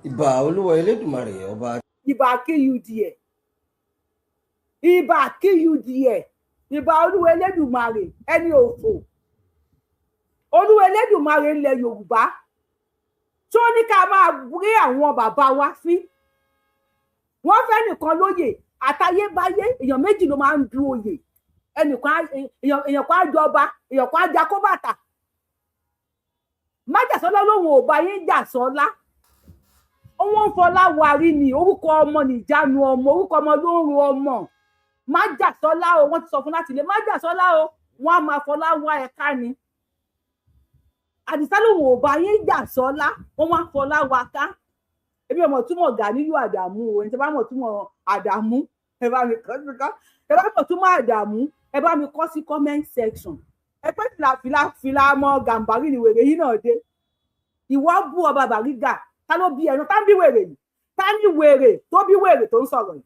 Ìbà Olúwa Elédùmarè ọba. Ìbà kíyùdìẹ̀. Ìbà kíyùdìẹ̀. Ìbà Olúwa Elédùmarè ẹni òfò. Olúwa Elédùmarè ilẹ̀ Yorùbá tó ní ká máa rí àwọn bàbá wa fín. Wọ́n fẹ́ nìkan lóyè àtayébáyé èèyàn méjì ló máa ń du oyè. Èèyàn kan á jọba, èèyàn kan á jakó bàtà. Májàsọ́lá lòun ò bá yín jà sọ́lá. Wọ́n ń fọlá warí ni orúkọ ọmọ nìjánu ọmọ, orúkọ ọmọ ló ń ro ọmọ. Májàsọ́lá o, wọ́n ti sọ fún láti ilé Májàsọ́lá o, wọ́n á máa fọlá wá ẹ̀ka ni. Àdìsá lòun ò bá yín jà sọ́lá, wọ́n wá fọlá wa ká. Èmi ò mọ̀ túmọ̀ Gani yóò Àdàmú o, ẹni tí bá mọ̀ túmọ̀ Àdàmú ẹ bá mi kọ sí ẹ bá mọ̀ túmọ̀ Àdàmú ẹ bá mi kọ sí comment section. Ẹ pé fìlà ọmọ Gàmbàrí ni wèrè yìí náà dé. Ìwọ bú ọba Bariga, ta ló bí ẹnu, ta ń bí wèrè yìí, ta ní wèrè tó bí wèrè tó ń sọ̀rọ̀ yìí.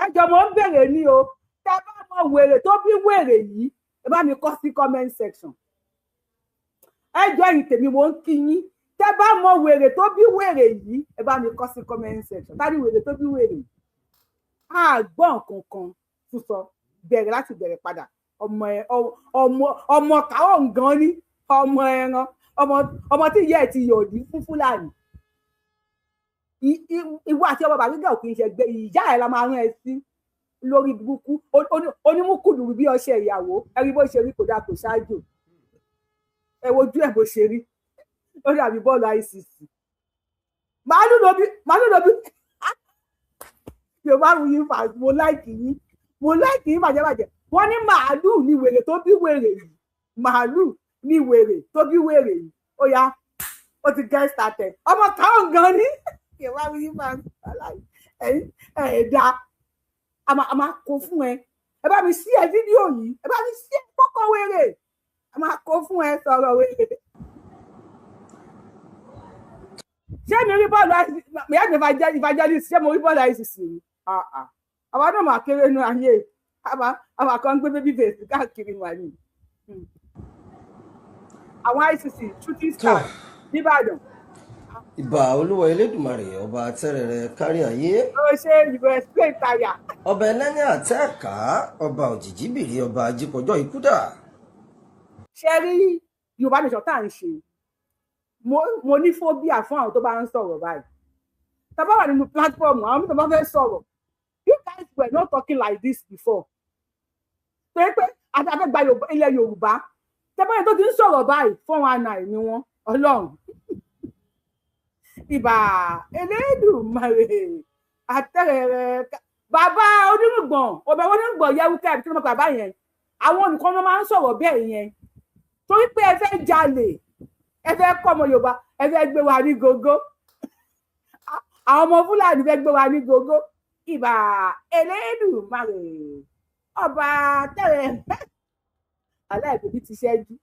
Ẹjọ́ mo ń bèrè ní o, tẹ bá mọ̀ wèrè tó bí wèrè yìí ẹ bá mi kọ sí comment section. Ẹjọ́ ẹ̀yin tèmi mo ń kí yín, tẹ bá mọ̀ wèrè tó bí wèrè yìí ẹ bá mi kọ sí comment section. Ta ní wèrè tó bí wèrè yìí. Àgbọ̀n kankan tún sọ bẹ̀rẹ̀ láti bẹ̀rẹ̀ padà. Ọmọ káwọn gan ni ọmọ ẹran, ọmọ tí ìyá ẹ̀ ti yọ̀dí fún Fúlàní. Ìwọ àti ọba Bariga ò kì í ṣe gbé, ìyá ẹ̀ la máa rán ẹ sí lórí burúkú onímúkùdù bí ọṣẹ ìyàwó. Ẹ rí bó ṣe rí, kò dáa kò ṣáájò. Ẹ wojú ẹ̀ bó ṣe rí, ó dàbí bọ́ọ̀lù ICC. Màálù ló bí Yorùbá wù yín fà, mo láìkì yín bàjẹ́bàjẹ́. Wọ́n ní màálù ní wèrè tó bí wèrè yìí, màálù ní wèrè tó bí wèrè yìí. Ó yá, ó ti get started. Ọmọ káwọn gan ni Yorùbá wù yín fà, ẹ̀ẹ́dá a máa kó fún ẹ. Ẹ bá mi sí ẹ fídíò yìí, ẹ bá mi sí ẹ kọ́kọ́ wèrè, a máa kó fún ẹ sọ̀rọ̀ wèrè. Ṣé mi rí bọ́ọ̀lù evangelist, ṣé mo rí bọ́ọ̀lù ICC rí? Àwọn náà máa kéré nú ayé, àwọn kan gbé baby face káàkiri wà ní. Àwọn ICC shooting star nìbàdàn. Ìbà Olúwa Elédùmarè ọba tẹ́rẹ̀rẹ̀ kárí ayé. Ó ṣe ìbò explain tire. Ọba ẹlẹ́ni àtẹ́ẹ̀ká, ọba òjìjíbìrì, ọba ajípọ̀jọ́ ikúdà. Ṣé rí Yorùbá nation tá à ń ṣe? Mo ní phobia fún àwọn tó bá ń sọ̀rọ̀ báyìí. Tá bá wà nínú platform, àwọn tó bá fẹ́ sọ̀rọ̀. You guys were not talking like this before. Ṣé pé àtàfẹ́ gba ilẹ̀ Yorùbá? Tẹ́báyé tó ti ń sọ̀rọ̀ báyìí 419 ni wọ́n, Ọlọ́run. Ìbà Elédùmarè àtẹ̀rẹ̀ bàbá onírùngbọ̀n, ọbẹ̀ onírùngbọ̀n yẹ́wúkẹ́ tí wọ́n bàbá yẹn. Àwọn nǹkan ló máa ń sọ̀rọ̀ bẹ́ẹ̀ yẹn. Torí pé ẹ fẹ́ jalè, ẹ fẹ́ kọ́ ọmọ Yorùbá, ẹ fẹ́ gbé wa ní gógó. Àwọn ọmọ Fúlàní fẹ́ gbé wa ní gógó. Ìbà Elédùmarè ọba tẹ̀rẹ̀ aláìbèbí ti ṣẹ́jú.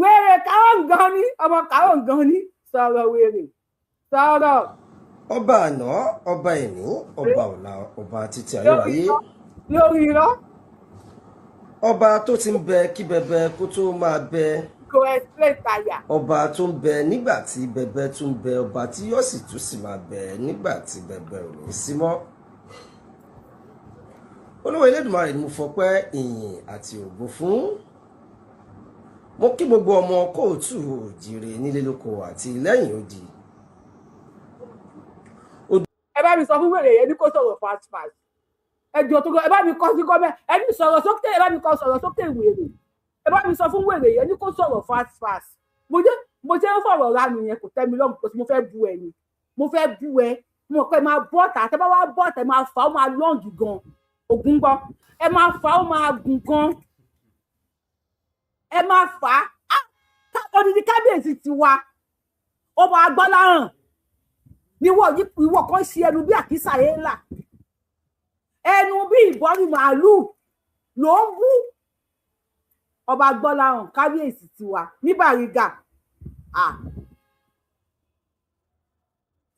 Wèrè káwọn gan ni, ọmọ káwọn gan ni, sọ̀rọ̀ wèrè, sọ̀rọ̀. Ọba àná, ọba ìní, ọba ọ̀la, ọba títí ayérayé. Lórí irọ́. Ọba tó ti ń bẹ kí bẹbẹ kó tó máa bẹ. Kò explain tire. Ọba tó ń bẹ nígbà tí bẹbẹ tún bẹ, ọba tí yóò sì tún sì máa bẹ nígbà tí bẹbẹ ò ní sí mọ́. Olúwa Elédùmarè ni mo fọpẹ́, ìyìn àti ògo fún. Mo kí gbogbo ọmọ kóòtù òjìrè nílé lóko àti lẹ́yìn odi. Ẹ bá mi sọ fún wèrè yẹn ní kó sọ̀rọ̀ fast. Ẹjọ́ tó ẹ bá mi kọ sí kọ́mẹ́, ẹni sọ̀rọ̀ sókè, ẹ bá mi kọ sọ̀rọ̀ sókè wèrè. Ẹ bá mi sọ fún wèrè yẹn ní kó sọ̀rọ̀ fast. Mo jẹ́ ń fọ̀rọ̀ ránu yẹn kò tẹ́ mi lọ́rùn pé mo fẹ́ bu ẹ ni. Mo fẹ́ bu ẹ, mo pẹ́ máa bọ́ọ̀tà, tẹ́ bá wá bọ́ọ̀tà ẹ máa fà ó máa lọ́ǹgì gan. Ògún gbọ́, ẹ máa fà ó máa gùn gan. Ẹ máa fà á. Odidi kábíyèsí ti wa. Ọba Agbọ́láhàn. Ìwọ kan ṣe ẹnu bí àkísà èélà. Ẹnu bí ìbọ́rí màálù ló ń bú. Ọba Agbọ́láhàn kábíyèsí ti wa ní Bariga.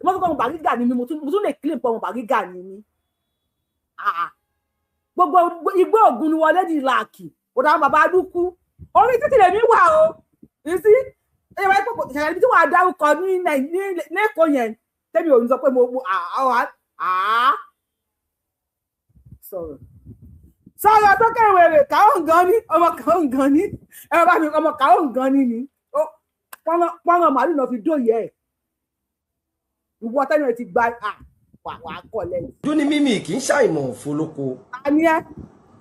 Mo tún kọ́ ọmọ Bariga ni mi, mo tún lè claim pé ọmọ Bariga ni mi. Gbogbo igbó Ògùn ni wọlé di làákì. Ó dáhùn bàbá dúkú. Orí títì lèmi wà o. You see? ẹ wá pọ̀ ṣẹlẹ̀ ibi tí wọ́n á dárúkọ ní lẹ́kọ̀ọ́ yẹn tẹ́mi ò ní sọ pé mo sọ̀rọ̀ tó kẹwèrè káwọn gan ni ọmọ káwọn gan ni ẹ bá mi ọmọ káwọn gan ni pọ́nrán màálù náà fi dóye ẹ̀ ìwọ tẹ́lẹ̀ ti gba wà kọ̀ lẹ́yìn. dúní mímì kì í ṣàìmọ̀ fọlọ́kọ. àní ẹ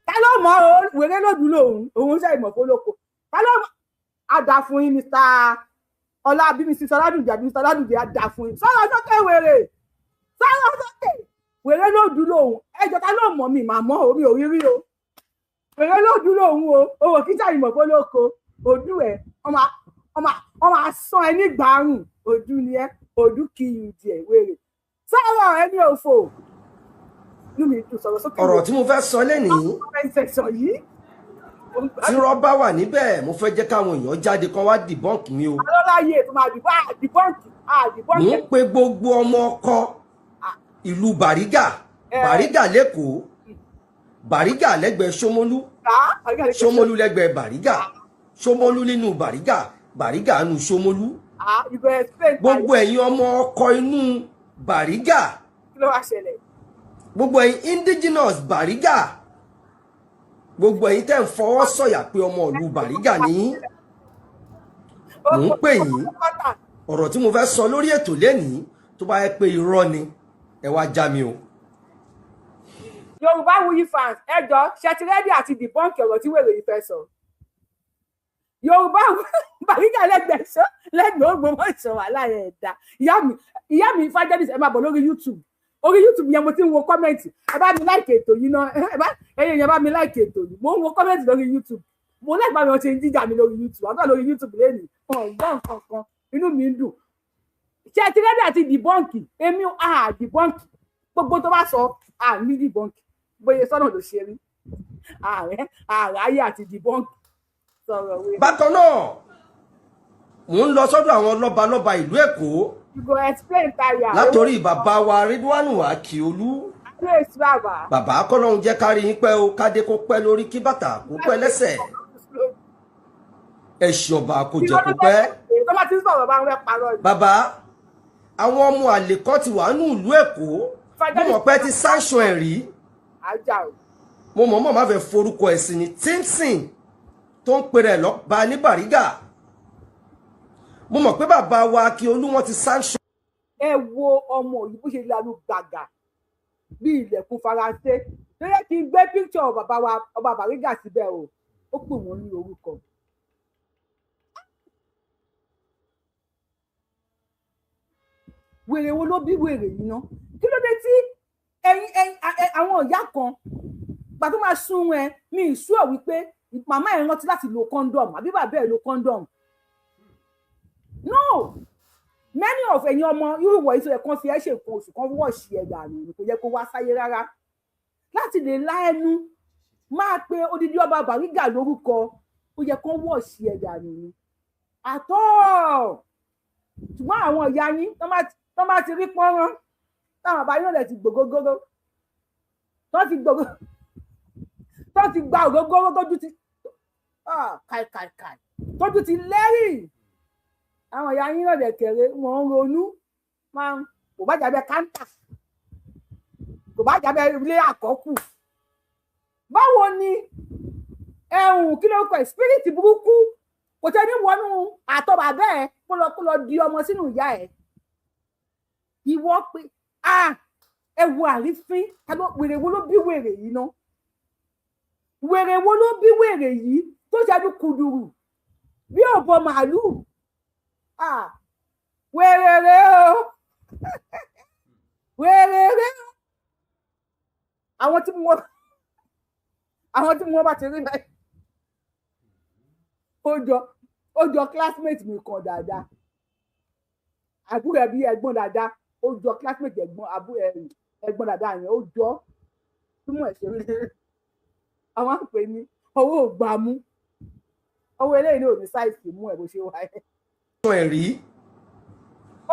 ta ló mọ wèrè lòdù òun ṣàìmọ̀ fọlọ́kọ ta ló àdá fún yín Mr. ọlá bí Mr. Ọládùnjẹ àbí Mr. Ọládùnjẹ àdá fún yín sọ̀rọ̀ sókè wèrè sọ̀rọ̀ sókè wèrè lòdù lòun ẹjọ́ ta ló mọ̀ mi màmọ́ orí òrírí o wèrè lòdù lòun o owó kí ṣàìmọ̀ fọlọ́kọ òdù ẹ̀ ọmọ asán ẹ nígbàrún òdù ni ẹ òdù kì í di ẹ wèrè sọ̀rọ̀ ẹni òfò inú mi dùn sọ̀rọ̀ sókè. ọ̀rọ̀ tí mo fẹ́ sọ lẹ́nìí tí rọ́bà wà níbẹ̀ mo fẹ́ jẹ́ káwọn èèyàn jáde kan wá dìbọ́ǹkì mi o. alọ́láyé tó máa dìbọ́ǹkì. mo ń pe gbogbo ọmọ ọkọ ìlú Bariga lẹ́kọ̀ọ́ Bariga lẹ́gbẹ̀ẹ́ Ṣómólú Ṣómólú lẹ́gbẹ̀ẹ́ Bariga Ṣómólú nínú Bariga nínú Ṣómólú gbogbo ẹ̀yin ọmọ ọkọ inú Bariga gbogbo ẹ̀yin indigenous Bariga gbogbo ẹ̀yin tẹ́ ń fọwọ́ sọ̀yà pé ọmọ ìlú Bariga ní mò ń pè yín ọ̀rọ̀ tí mo fẹ́ sọ lórí ètò lẹ́nìí tó bá yẹ pé irọ́ ni ẹ wá já mi o. Yorùbáwùyí fans ẹjọ́ ṣẹtirẹ́dì àti dìbọ́ǹkì ọ̀rọ̀ tí wèrè yìí fẹ́ sọ. Yorùbá Bariga lẹ́gbẹ̀ẹ́ Ògbómọ̀ṣọ́ wà láyé ẹ̀dá ìyá mi Fájẹ́dìs ẹ máa bọ̀ lórí YouTube yẹn mo ti ń wo kọ́mẹ̀ntì ẹ bá mi láìkè ètò yìí náà ẹ̀yin yẹn bá mi láìkè ètò yìí mo ń wo kọ́mẹ̀ntì lórí YouTube mo lẹ́gbàá mi wọ́n ṣe ń jíjà mi lórí YouTube àwọn lórí YouTube lẹ́nìí ọ̀gbọ́n kankan inú mi ń dùn ṣe ti rẹ́dí àti dìbọ́ǹkì èmi dìbọ́ǹkì gbogbo tó bá sọ ní dìbọ́ǹkì bóyá sọ́nà ló ṣe rí ààrẹ àti dìbọ́ǹkì sọ̀rọ̀ wẹ̀. bákan náà mò ń lọ sọ́dọ̀ àwọn lọ́balọ́ba ìlú Èkó. You go explain tire. látòrí bàbá wa Ridwanu Akiolu. bàbá kọ́lọ́hún jẹ́ kárí yín pẹ́ o kádé kó pẹ́ lórí kí bàtà kó pẹ́ lẹ́sẹ̀. ẹ̀sìn ọba kò jẹ́ kó pẹ́. bàbá àwọn ọmọ àlè kan ti wà nù ìlú Èkó mo mọ̀ pé ti sanction ẹ̀ rí. mo mọ̀ má fẹ́ forúkọ ẹ̀sìn ní tíntìn tó ń pèrè lọ́ba ní Bariga. mo mọ̀ pé bàbá wa Akiolu wọ́n ti sanction. ẹ wo ọmọ yìí bó ṣe lanu gbàgà bí ilẹ̀kùn Faransé lóye kí n gbé píkṣọ bàbá wa ọba Bariga síbẹ̀ o ó pè wọ́n ní orúkọ. wèrè wo ló bí wèrè yìí ná kí ló dé tí àwọn ìyá kan gbà tó máa sún ẹ mi ìṣú ẹ wípé màmá ẹ rántí láti lo condom àbí bàbá ẹ lo condom. No, many of ẹ̀yin ọmọ irú wọ̀nyí tó yẹ kán fi ẹ́ ṣe nǹkan oṣù kan wọ́ọ̀ṣì ẹ̀ dànù kò yẹ kó wá sáyé rárá láti lè lá ẹnu máa pe odidi ọba Bariga lórúkọ ó yẹ kán wọ́ọ̀ṣì ẹ̀ dànù ni àtọ́ ṣùgbọ́n àwọn ìyá yín tó máa ti rí pọ́nrán táwọn àbá yóò lẹ̀ ti gbògógóró tó ti gba ògógóró tójú ti kàìkàìkàì tójú ti lẹ́rìí àwọn ìyá yín náà dẹ̀kẹ̀rẹ̀ wọ́n ń ronú kò bá jábẹ́ káńtà kò bá jábẹ́ ilé àkọ́kù báwo ni ẹ̀hún kí ló kọ spirit burúkú kò tẹ́ ní wọnú àtọ́bà bẹ́ẹ̀ kó lọ di ọmọ sínú ìyá ẹ̀ ìwọ pé ẹ wo àrífín wèrè wo ló bí wèrè yìí ná wèrè wo ló bí wèrè yìí tó ṣẹ́dú kùdùrù bí òbọ màálùú wèrèrè o wèrèrè o àwọn tí mo bá ti rí báyìí ó jọ classmate mi kan dáadáa àbúrò ẹbí ẹ̀gbọ́n dáadáa ó jọ classmate ẹ̀gbọ́n dáadáa yẹn ó jọ túmọ̀ ẹ̀ṣẹ̀ rí àwọn àpè ní owó ògbàmú owó eléyìí ní òní sáìsì mú ẹ̀ bó ṣe wáyé ẹ̀rí.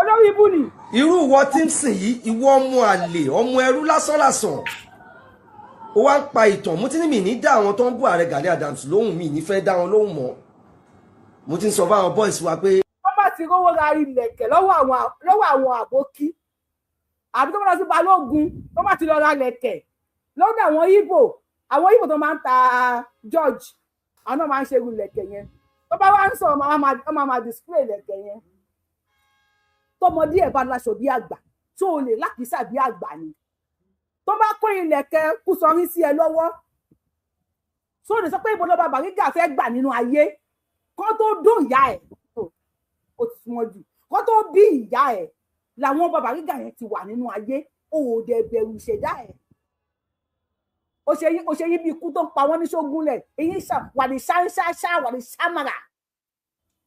olórí ibú ni. irú ìwọ tí ń sìn yìí ìwọ ọmọ àlè ọmọ ẹrú lásánlàsàn ó wá ń pa ìtàn mo ti ní mi ní dá àwọn tó ń bú ààrẹ Gani Adams lóhùn mi ní fẹ́ dá wọn lóhùn mọ́ mo ti ń sọ fáwọn boys wa pé. ọmọ ti rówó ra ilẹ̀kẹ̀ lọ́wọ́ àwọn àbókí àbí tó bá lọ sí balógun tó bá ti lọ ra ilẹ̀kẹ̀ lọ́dọ̀ àwọn Ìgbò tó máa ń ta George àwọn náà máa ń ṣe irú ilẹ̀kẹ̀ yẹn tó bá wá ń sọ ọmọ máa display ilẹ̀kẹ̀ yẹn tọmọdé ẹ̀ bá láṣọ bí àgbà tó o lè lákìísà bí àgbà ni tó bá kó ilẹ̀kẹ̀ kú sọrí sí ẹ lọ́wọ́ tó lè sọ pé ibo lọ́ba Bariga fẹ́ gbà nínú ayé kó tó dó ìyá ẹ̀ ó ti súnmọ́ jù kó tó bí ìyá ẹ̀ làwọn ọba Bariga yẹn ti wà nínú ayé òòdẹ bẹ̀rù ìṣẹ̀dá ẹ̀ ó ṣe yí bí ikú tó ń pa wọ́n ní Ṣógúnlẹ̀ èyí wà ní ṣáńṣáṣá wà ní ṣámàrà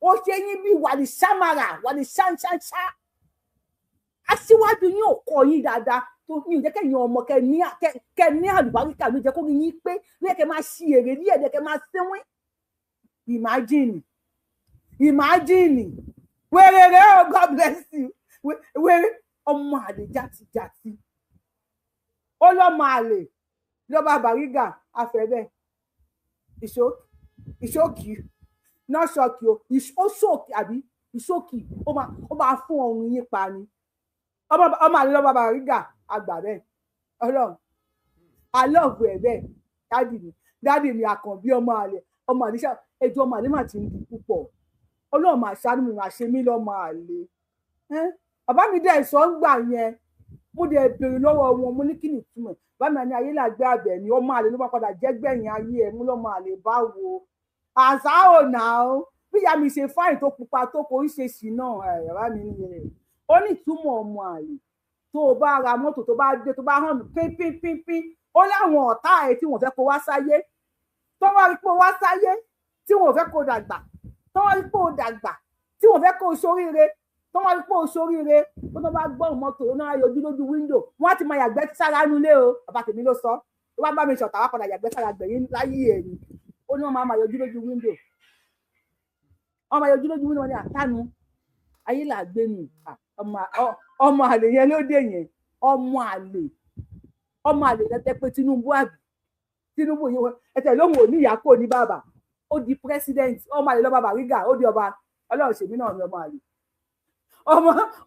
ó ṣe yí bí wà ní ṣámàrà wà ní ṣáńṣáṣá aṣíwájú yín ò kọ́ yín dáadáa tó ní ìjẹ́ kẹ́yìn ọmọ kẹ́ ní àlùbáríkà ló jẹ́ kó yín pé ló yẹ kẹ́ máa ṣí èrè ní ẹ̀dẹ̀ kẹ́ máa sẹ́wọ́n imagine wèrèrè oh God bless you wèrè ọmọ àlè játijàti ó lọ́mọ àlè lọ́ba Bariga afẹ́bẹ́ ìṣókì náà ṣọ́kì ó ṣókì àbí ìṣókì ó máa fún ọrùn yín pa ni ọmọ àlè lọ́ba Bariga àgbà bẹ́ẹ̀ ọlọ́run alọ́ọ̀bù ẹ̀ bẹ́ẹ̀ dádì mi àkànbí ọmọ àlè ẹjọ́ ọmọ àlè mà ti ń di púpọ̀ ọlọ́run máa ṣàánú mi máa ṣe mí lọ́mọ àlè bàbá mi dẹ̀ sọ ń gbà yẹn mo dẹ̀ béèrè lọ́wọ́ wọn mo ní kí ni ìtumọ̀ bàbá mi ní ayé làgbé àbẹ̀ ni ọmọ àlè ló bá padà jẹ́ gbẹ̀yìn ayé ẹ̀ mú lọ́mọ àlè báwo àṣà ò nà ó bí ìyá mi ṣe fáìn tó pupa tó kò ń ṣe sí náà bàbá mi nìyẹn ó ní ìtumọ̀ ọmọ àlè tó o bá ra mọ́tò tó bá dé tó bá hàn pínpínpínpín ó láwọn ọ̀tá ẹ̀ tí wọ́n fẹ́ kó wá sáyé tó wá rí pé ó wá sáyé tí wọ́n fẹ́ kó dàgbà tó wá rí pé ó dàgbà tí wọ́n fẹ́ kó ṣoríire tó wá rí pé ó ṣoríire ó tó bá gbọ́ mọ́tò ó náà yọjú lójú wíńdò wọ́n á ti máa yàgbẹ́ sára nulẹ̀ o bàbá tèmi ló sọ tó bá bá mi ṣọ̀tà wá padà yàgbẹ́ sára gbẹ̀yìn láyé ẹ̀ ni ó ní wọ́n máa yọjú lójú wíńdò wọ́n máa yọjú lójú wíńdò wọn ní àtánu ayé là gbé nù ọmọ àlè yẹn ló dé yẹn ọmọ àlè lẹ́tẹ́ pé Tinubu yìí ẹ̀tẹ̀ lóhùn ò ní ìyá kò ní bàbá ó di president ọmọ àlè lọ́ba Bariga ó di ọba ọlọ́run ṣèmí náà ní ọmọ àlè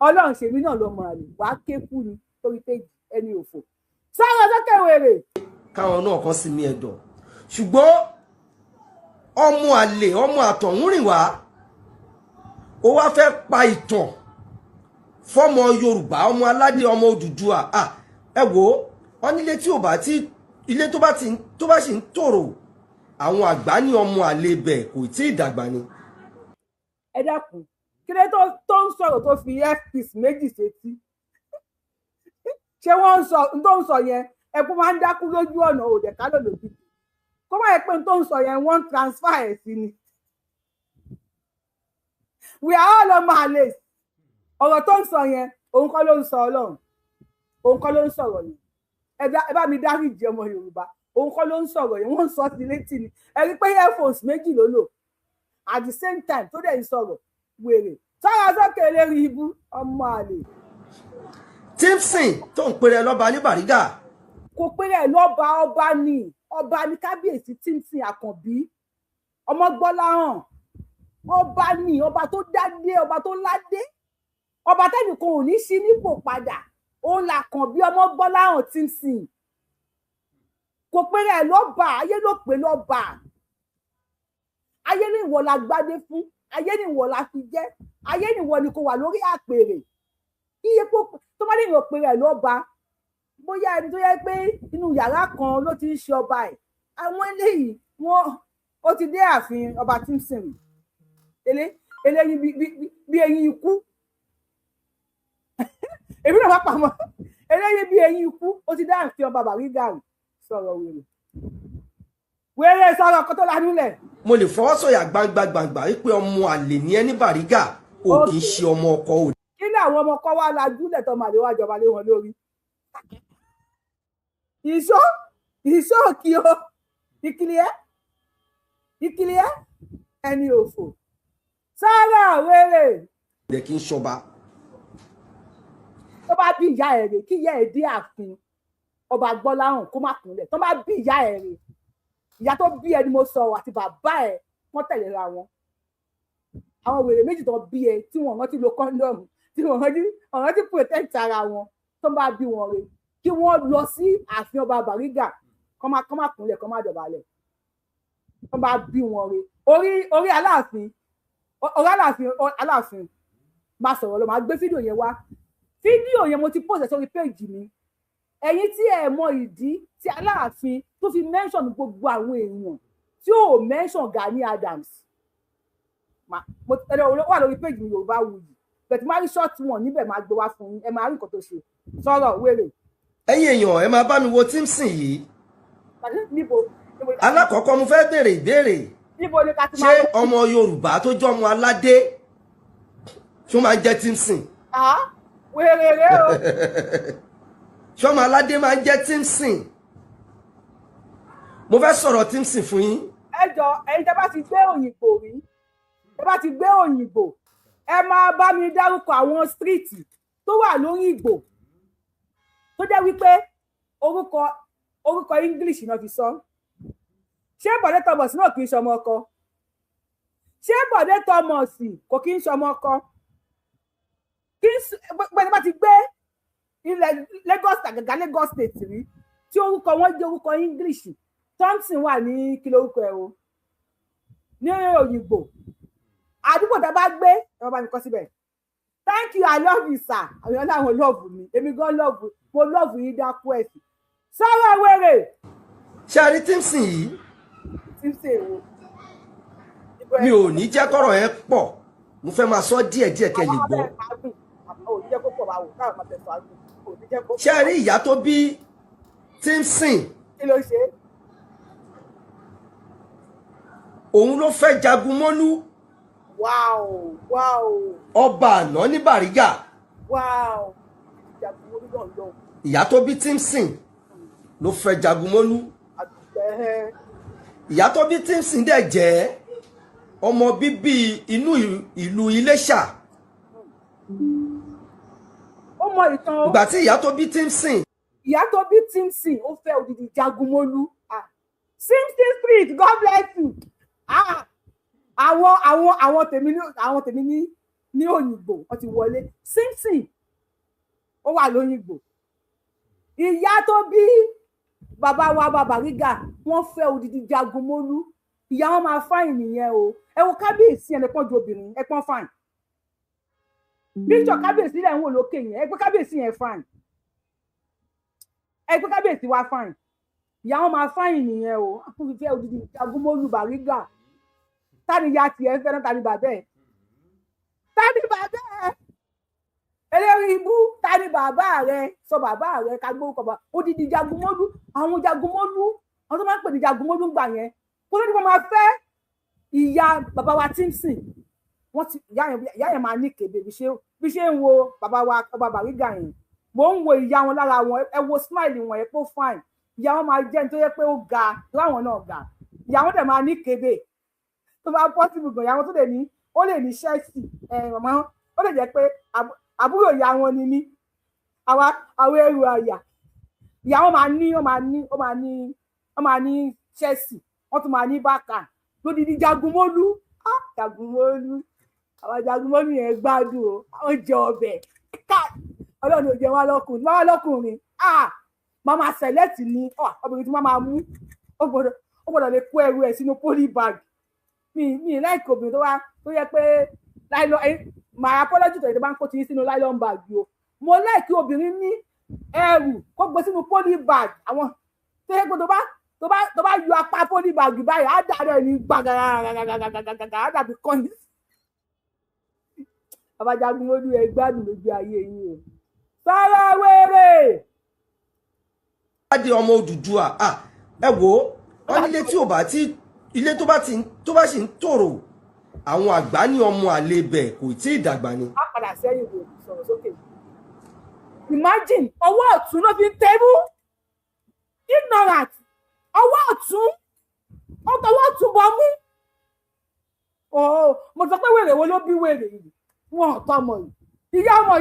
ọlọ́run ṣèmí náà lọ́mọ àlè wàá ké kú ni torí pé ẹni òfò sọ́wọ́ sókè wèrè. káwọn náà kan sí mi ẹ̀dọ̀ ṣùgbọ́n ọmọ àlè ọmọ àtọ̀húnrìn wá ó wá fẹ́ pa ìtàn fọ́mọ Yorùbá ọmọ aládé ọmọ Odùduwà ẹ wò ó nílé tí ò bá tí ilé tó bá sì ń tòrò àwọn àgbà ní ọmọ àlè bẹ̀ kò tí ì dàgbà ni. ẹ dákun kí ló tó ń sọ̀rọ̀ tó fi fpc méjì sétí ṣé wọ́n ń sọ tó ń sọ yẹn ẹkún máa ń dákú lójú ọ̀nà òdẹ kálọ̀ lòdì kó má yẹ pé tó ń sọ yẹn wọ́n transfer ẹ̀ sí ni. we are all ọmọ àlè ọ̀rọ̀ tó ń sọ yẹn òun kọ́ ló ń sọ Ọlọ́run òun kọ́ ló ń sọ̀rọ̀ yẹn ẹ bá mi dáríjì ọmọ Yorùbá òun kọ́ ló ń sọ̀rọ̀ yẹn wọ́n ń sọ sí létí ni ẹ rí pé earphones méjì ló lò at the same time tó dẹ̀ ń sọ̀rọ̀ wèrè sọ́yà sókè lérí ibú ọmọ àlè. Timson tó ń pèrè lọ́ba ní Bariga. kò pèrè lọ́ba ọba ní kábíyèsí Timson Àkànbí ọmọ Gbọ́láhàn ọba ní ọba tó dádé ọba tó ládé ọba tẹ́nìkan ò ní sí nípò padà òun l'Àkànbí ọmọ Gbọ́láhàn Timson kò pèrè lọ́ba ayé ló pè lọ́ba ayé ní ìwọ la gbádé fún ayé ní ìwọ la fi jẹ ayé ní ìwọ ni kò wà lórí àpèrè iye tó bá lèèyàn pèrè lọ́ba bóyá ẹni tó yẹ pé inú yàrá kan ló ti ń ṣe ọba ẹ̀ àwọn eléyìí wọn ó ti dé ààfin ọba Timson eléyìí bí eyín ikú èmi náà bá pamọ́ eléyìí bí eyín ikú ó ti dé ààfin ọba Bariga sọ̀rọ̀ wèrè sọ̀rọ̀ kó tó lanú lẹ̀. mo lè fọwọ́ sọ̀yà gbangba wípé ọmọ àlè ní ẹni Bariga ò kì í ṣe ọmọ ọkọ òde. kí ni àwọn ọmọ ọkọ wa lajú lẹ̀tọ́ màlẹ́ wá jọba lé wọn lórí. ìṣó kí o ìkìlẹ̀ ẹni òfò sára wèrè. ǹjẹ́ kí n ṣọba. tó bá bí ìyá ẹ̀ rè kí ìyá ẹ̀ dé ààfin ọba Gbọ́láhàn kó má kúnlẹ̀ tó bá bí ìyá ẹ̀ rè ìyá tó bí ẹni mo sọ àti bàbá ẹ̀ wọ́n tẹ̀léra wọn àwọn wèrè méjì tó bí ẹ tí wọ́n rántí lo condom tí wọ́n rántí protect ara wọn tó bá bí wọn rè kí wọ́n lọ sí ààfin ọba Bariga kọ́ máa kúnlẹ̀ kọ́ máa dọ̀bálẹ̀ tó bá bí wọn rè orí aláàfin máa sọ̀rọ̀ lọ máa gbé fídíò yẹn wá fídíò yẹn mo ti post sórí péjì mi ẹ̀yin tí ẹ mọ ìdí tí aláàfin tó fi mention gbogbo àwọn èèyàn tí ò mention Gani Adams wà lórí péjì mi Yorùbáwùyí bẹ̀tí máa rí short one níbẹ̀ máa gbé wá fún yín ẹ máa rí nǹkan tó ṣe sọ̀rọ̀ wèrè. ẹ̀yin èèyàn ẹ máa bá mi wo Timson yìí alákọ̀ọ́kọ́ mo fẹ́ béèrè ìbéèrè ṣé ọmọ Yorùbá tó jọ́ ọmọ aládé ṣó máa ń jẹ́ Timson. wèrè rẹ o. ṣọmọ aládé máa ń jẹ́ Timson mo fẹ́ sọ̀rọ̀ Timson fún yín. ẹ jọ ẹ̀yin tẹ́ bá ti gbé òyìnbó rí tẹ́ bá ti gbé òyìnbó ẹ máa bá mi dárúkọ àwọn street tó wà lórí Ìgbò tó jẹ́ wípé orúkọ English náà fi sọ ṣé Bọ̀dé Thomas náà kì í ṣọmọ ọkọ ṣé Bọ̀dé Thomas kò kì í ṣọmọ ọkọ kí gbẹ́ni bá ti gbé ilẹ̀ Lagos àgàgà Lagos state rí tí orúkọ wọn jẹ́ orúkọ English Thompson wà ní kí lórúkọ ẹ o ní òyìnbó àdúgbò tá a bá gbé ẹ bá mi kọ síbẹ̀ thank you I love you sir àwọn ọlọ́run love mi èmi gan love mo love yín dákú ẹ̀sìn sọ́wọ́ wèrè. ṣé a rí Timson yìí Timson wo mi ò ní jẹ́ kọ́rọ̀ yẹn pọ̀ mo fẹ́ máa sọ díẹ̀díẹ̀ kẹ́ lè gbọ́. ṣé a rí ìyá tó bí Timson kí ló ṣe òun ló fẹ́ jagun mọ́lú ọba àná ní Bariga ìyá tó bí Timson ló fẹ́ jagun mọ́lú ìyá tó bí Timson dẹ̀ jẹ́ ọmọ bíbí inú ìlú Iléṣà ìgbà tí ìyá tó bí Timson ó fẹ́ odidi jagun mọ́lú Simpson Street God bless you. Àwọn tèmi ní òyìnbó wọ́n ti wọlé Simpson ó wà lóyìnbó ìyá tó bí bàbá wa Bariga wọ́n fẹ́ odidi jagun mọ́lú ìyá wọn máa fáìn nìyẹn o ẹ wo kábíyèsí ẹni pọ́n ju obìnrin ẹ pọ́n fáìn píṣọ kábíyèsí lẹ̀ ń wò lókè yẹn ẹ pé kábíyèsí yẹn fáìn ẹ pé kábíyèsí wa fáìn ìyá wọn máa fáìn nìyẹn o àtúntò fẹ́ odidi jagun mọ́lú Bariga tani ya tiẹ̀ fẹ́ràn tani bàbá ẹ̀ eléyìí ibú tani bàbá rẹ̀ sọ bàbá rẹ̀ ká gbórúkọ bá odidi jagunmọ́lú àwọn jagunmọ́lú àwọn tó máa ń pè ní jagunmọ́lú gbà yẹn kó ló ní kó máa fẹ́ ìyá bàbá wa Timson wọ́n ti ìyá yẹn máa ní kébé bí ṣe ń wo bàbá wa ọba Bariga yẹn mò ń wo ìyá wọn lára wọn ẹ wo smile wọn ẹ pé ó fine ìyá wọn máa jẹ́ nítorí pé ó ga láwọn náà ga ìyá wọn dẹ̀ máa ní kébé tó bá possible gan ìyàwó tó lè ní ó lè ní Chelsea màmá ó lè jẹ́ pé àbúrò ìyá wọn ni mí àwọn ẹrù àyà ìyàwó máa ní Chelsea wọ́n tún máa ní Barca lódìdí jagunmọ́lú jagunmọ́lú àwọn jagunmọ́lú yẹn gbádùn o àwọn jẹ ọbẹ̀ Ọlọ́run ò jẹ wọn lọ́kùnrin màmá select ní obìnrin tí wọ́n máa mú ó gbọ́dọ̀ lè kó ẹrù ẹ̀ sínú polybag mi láìkò obìnrin tó yẹ pé my apology tó yẹ bá ń kó ti sínú nylon bag o mo láìkí obìnrin ní ẹrù kó gbé sínú polybag àwọn tó yẹ pé tó bá yọ apá polybag báyìí á dàrẹ ní gbàgàgàgàgàgàgàgà á dàbí kọ́ni abajagun olú ẹ gbádùn lójú ayé yín o sọ̀rọ̀ wèrè. láti ọmọ Odùduwà ẹ wò ó wọn nílé tí ò bá ti ilé tó bá sì ń tòrò àwọn àgbà ní ọmọ àlebẹ kò tí ì dàgbà ni. a padà sẹ́yìn wò sọ̀rọ̀ sókè imagine ọwọ́ ọ̀tún ló fi ń tẹ́bú ignorant ọwọ́ ọ̀tún ọwọ́ ọ̀tún bọ́ mú mo sọ pé wèrè wo ló bí wèrè yìí wọn ò tọ́ ọmọ yìí ìyá ọmọ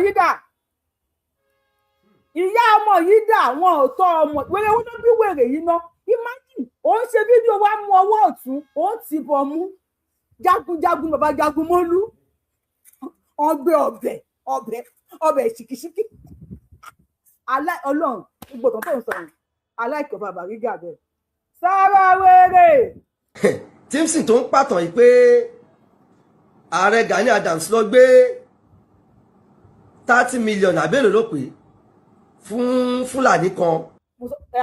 yìí dà wọn ò tọ́ ọmọ wèrè wo ló bí wèrè yìí ná imagine òun ṣe fídíò wa mú ọwọ́ ọ̀tún òun ti bọ̀ mú jagunjagun bàbá Jagunmọ́lú ọgbẹ́ ọbẹ̀ ṣìkìṣìkì Ọlọ́run gbogbo kan tó ń sọ̀rọ̀ aláìkọ̀ bàbá Bariga bẹ́ẹ̀ sára wéré. Timson tó ń pàtàn yìí pé ààrẹ Gani Adams lọ gbé 30 million àbẹ̀rẹ̀ ló pé fún Fúlàní kan.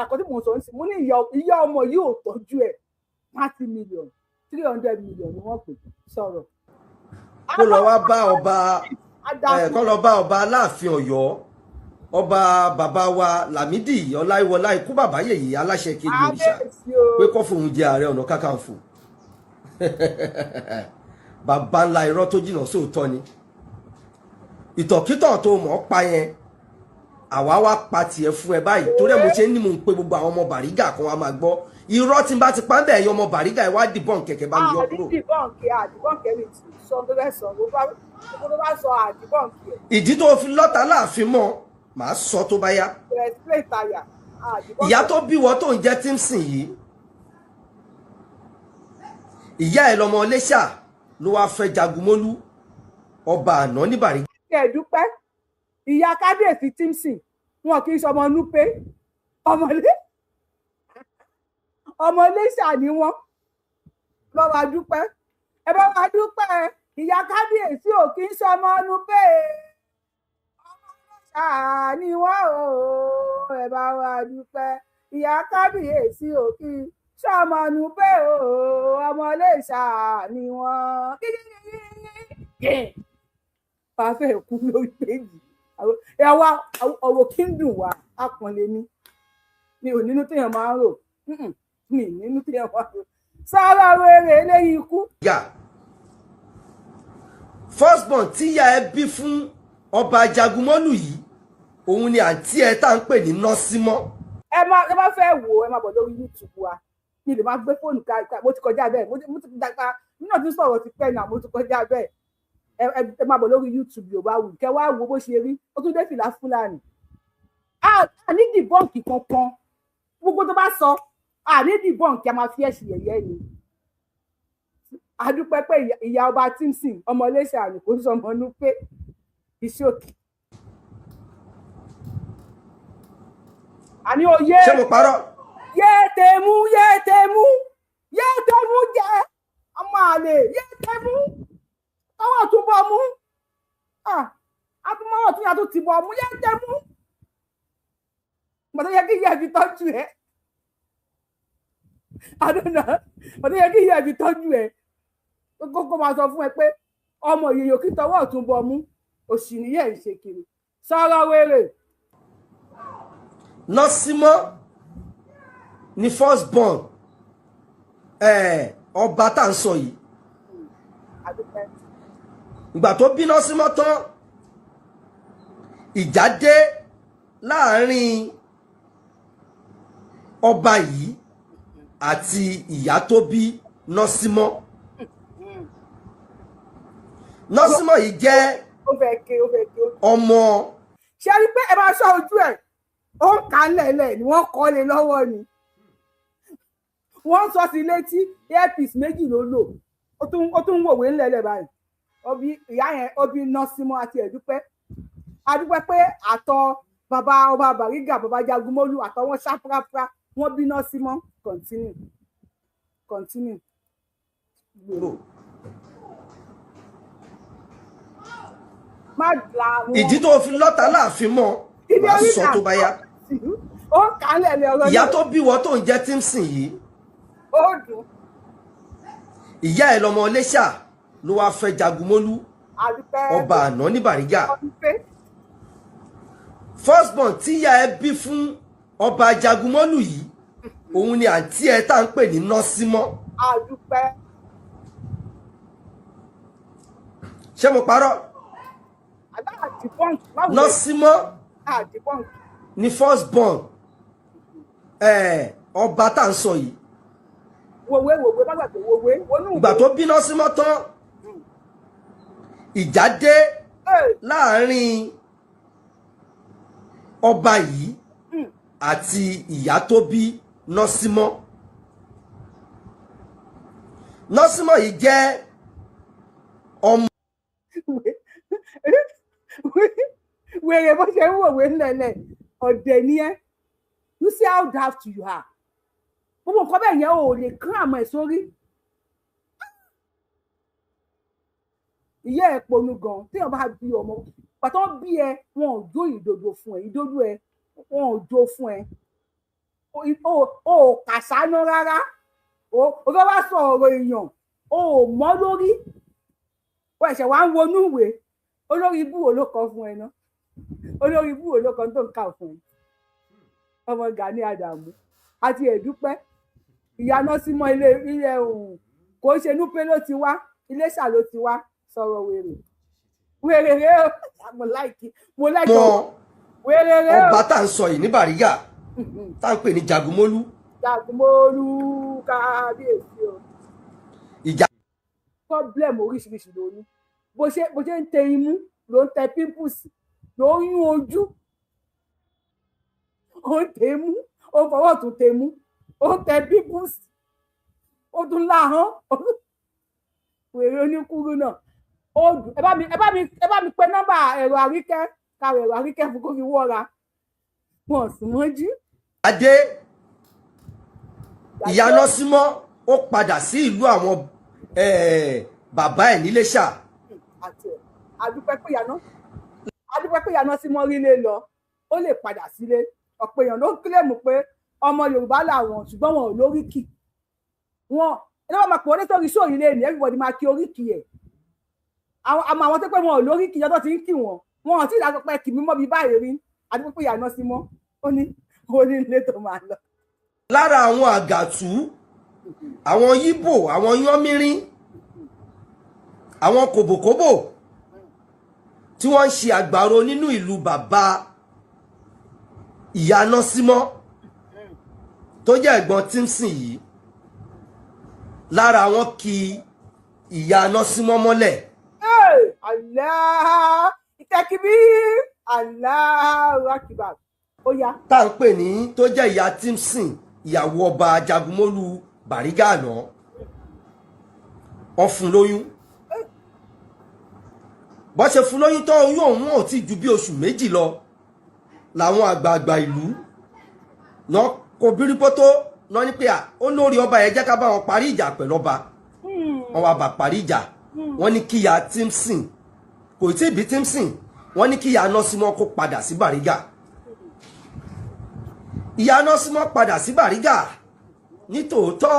Àkọ́tí mo sọ ń sìn mo ní ìyá ọmọ yìí ò tọ́jú ẹ̀ 30 million 300 million ni wọ́n pè sọ̀rọ̀. kó lọ wá bá ọba kó lọ bá ọba Aláàfin Ọ̀yọ́ ọba bàbá wa Lámídì Ọláìwọlá ikú bàbá yèyí aláṣẹ kejì òrìṣà pé kó fòun jẹ Ààrẹ Ọ̀nà Kakanfò bàbá ńlá irọ́ tó jìnnà sóòótọ́ ni ìtọ̀kítọ̀ tó mọ̀ pa yẹn àwa wá pa tiẹ̀ fún ẹ báyìí torí ẹ̀ mo ṣe ní mò ń pe gbogbo àwọn ọmọ Bariga kan wa máa gbọ́ irọ́ tí n bá ti pa ń bẹ̀ ẹ̀yọ́ ọmọ Bariga ẹ̀ wá dìbọn kẹ̀kẹ́ bá mi yọ kúrò. àdìbọ̀nkẹ́ mi ti sọ tó fẹ́ sọ tó bá sọ àdìbọ̀nkẹ́. ìdí tó fi lọ́ta láàfin mọ́ màá sọ tó bá yá. ìyá tó bí wọ́n tó ń jẹ́ Timson yìí ìyá ẹ̀ lọ́mọ Iléṣà ló wáá fẹ́ Jagunmọ́lú ọba àná ní Bariga. kẹ̀dúpẹ́ ìyá kábíyèsí Timson wọn kì í ṣọmọ Núpé ọmọ Iléṣà ni wọ́n lọ́ wá dúpẹ́ ẹ bá wá dúpẹ́ ìyá kábíyèsí ò kì í ṣọmọ Núpé ni wọ́n ò ẹ bá wá dúpẹ́ ìyá kábíyèsí ò kì í ṣọmọ Núpé ọmọ Iléṣà ni wọ́n. pàfẹ́ kú lórí péjì ẹwà ọ̀rọ̀ kí ń dùn wá àpọ̀nlé mi ò nínú téèyàn máa ń rò mi nínú téèyàn máa ń rò sára wèrè eléyìí ikú. first born tíyà ẹ bí fún ọba Jagunmọ́lú yìí òun ni àǹtí ẹ tá à ń pè ní Nọ́símọ́. ẹ má fẹ́ wò ẹ má bọ̀ lórí YouTube wa mi lè má gbé fóònù ká mo ti kọjá bẹ́ẹ̀ mo ti dàgbà mi náà ti sọ̀rọ̀ ti pẹ́ náà mo ti kọjá bẹ́ẹ̀ ẹ má bọ̀ lórí YouTube Yorùbáwùyí kẹ wá wo bó ṣe rí ó tún dé fìlà Fúlàní. a ní dìbọ́ǹkì kankan gbogbo tó bá sọ a ní dìbọ́ǹkì a máa fi ẹ̀sìn yẹ̀yẹ́ ni. a dúpẹ́ pé ìyá ọba Timson ọmọ Iléṣà ni kò sọ ọmọ Núpé ìṣòkè. àní oyè ṣé mo parọ́. yéètèmú jẹ ọmọ àlè yéètèmú tọwọ́ tún bọ́ mú àtúmọ̀wọ̀ tún yàtọ̀ tì bọ̀ mú yéètèmú mọ̀tò yẹ kí ìyá fi tọ́jú ẹ̀ àdúnà mọ̀tò yẹ kí ìyá fi tọ́jú ẹ̀ kókó máa sọ fún ẹ pé ọmọ yèyò kí tọwọ́ tún bọ́ mú òsì nìyẹn ń ṣe kiri sọ̀rọ̀ wéré. Nọ́símọ́ ni first born ọba tá à ń sọ yìí ìgbà tó bí Nọ́símọ́ tán ìjà dé láàrin ọba yìí àti ìyá tó bí Nọ́símọ́. Nọ́símọ́ yìí jẹ́ ọmọ. ṣe rí pé ẹ máa ṣọ́ ojú ẹ̀ ó ń kà á lẹ̀lẹ̀ ni wọ́n kọ́ lé lọ́wọ́ ni wọ́n sọ sí létí earpiece méjì ló lò ó tún wòwe ńlẹ̀lẹ̀ báyìí obi ìyá yẹn obi Nọ́símọ́ àti ẹ̀dúpẹ́ adúpẹ́ pé àtọ̀ bàbá ọba Bariga bàbá Jagunmọ́lú àtọ̀ wọn ṣàprápra wọ́n bí Nọ́símọ́ continue. ìdí tó fi lọ́ta láàfin mọ́ máa sọ tó bá yá. ó kálẹ̀ lé ọ̀rọ̀ ìyá tó bí wọ́n tó ń jẹ́ Timson yìí ó dùn. ìyá ẹ̀ lọ́mọ Iléṣà ló wáá fẹ́ Jagunmọ́lú ọba àná ní Bariga. first born tíyà ẹ bí fún ọba Jagunmọ́lú yìí òun ni àǹtí ẹ tá à ń pè ní Nọ́símọ́. ṣé mo parọ́. Nọ́símọ́ ni first born ọba tá à ń sọ yìí. wòwe má gbàgbé wòwe. ìgbà tó bí Nọ́símọ́ tán ìjà dé láàrin ọba yìí àti ìyá tó bí Nọ́símọ́. Nọ́símọ́ yìí jẹ́ ọmọ. wèrè bó ṣe ń wòwe ńlẹ̀lẹ̀ ọ̀dẹ̀ ni ẹ́ you see how daft you are gbogbo nǹkan bẹ́ẹ̀ yẹn ò lè kán àmọ́ ẹ̀ sórí ìyá ẹ̀ ponu gan téèyàn bá bí ọmọ pàtó bí ẹ wọn ò jó ìdodo fún ẹ ìdodo ẹ wọn ò jó fún ẹ o kàṣánú rárá o fẹ́ wá sọ ọ̀rọ̀ èèyàn o mọ́ lórí o ẹ̀ṣẹ̀ wá ń wọnú ìwé olórí ibú wo ló kọ fún ẹ ná olórí ibú wo ló kọ tó ń kà fún ẹ ọmọ Gani Adamu àti ẹ̀dúpẹ́ ìyáná símọ́ ilé òun kò ṣe núpé ló ti wá Iléṣà ló ti wá sọ̀rọ̀ wèrè rẹ mo láìkí wèrè rẹ ọba tá à ń sọ yìí ní Bariga tá à ń pè ní Jagunmólú kábíyèsí o ìjà problem oríṣiríṣi ló ní bó ṣe ń tẹ imú ló ń tẹ pimples ló ń yún ojú ó ń tẹ imú ó ń fọwọ́ tún tẹ imú ó ń tẹ pimples ó tún láhán wèrè oníkúrú náà ó dùn ẹ bá mi pe nọ́mbà ẹ̀rọ Àríkẹ́ káwọ ẹ̀rọ Àríkẹ́ fún kó fi wọ́ra wọn sùn mọ́jú. adé ìyáná símọ́ ó padà sí ìlú àwọn bàbá ẹ̀ níléṣà. adúpẹ́ pé ìyáná símọ́ rí lé lọ ó lè padà sílé ọ̀pọ̀ èèyàn ló kílèmù pé ọmọ Yorùbá làwọn ṣùgbọ́n wọn ò lóríkì wọn ẹni wọn máa pọ̀ nítorí sóòyìn lé ní everybody máa kí oríkì ẹ̀ àwọn tó pé wọn ò lóríkì yọtọ̀ ti ń kì wọn wọn ò tí ì dájọ́ pé kì mí mọ́ bí báyìí rí adúpẹ́ pé ìyáná símọ́ ó ní ilé tó máa lọ. lára àwọn àgàtú àwọn yíbò àwọn yánmírín àwọn kòbòkòbò tí wọ́n ń ṣe àgbàro nínú ìlú bàbá ìyáná símọ́ tó jẹ́ ẹ̀gbọ́n tímsìn yìí lára wọn kí ìyáná símọ́ mọ́lẹ̀. Allah ìtẹ́kibí Allahu Akbar ó yá. tá à ń pè ní tó jẹ́ ìyá tímsìn ìyàwó ọba Jagunmólú Bariga àná wọ́n fún lóyún bó ṣe fún lóyún tó oyún òun ò tí ju bí oṣù méjì lọ làwọn àgbààgbà ìlú náà kò bírípótó náà ní pé ó lórí ọba yẹn jẹ́ ká bá wọn parí ìjà pẹ̀lú ọba wọn wá bá parí ìjà wọ́n ní kíyà tímsìn kò tí ì bí tímsìn wọ́n ní kíyà nọ́símọ́ kó padà sí Bariga ìyá nọ́símọ́ padà sí Bariga nítòótọ́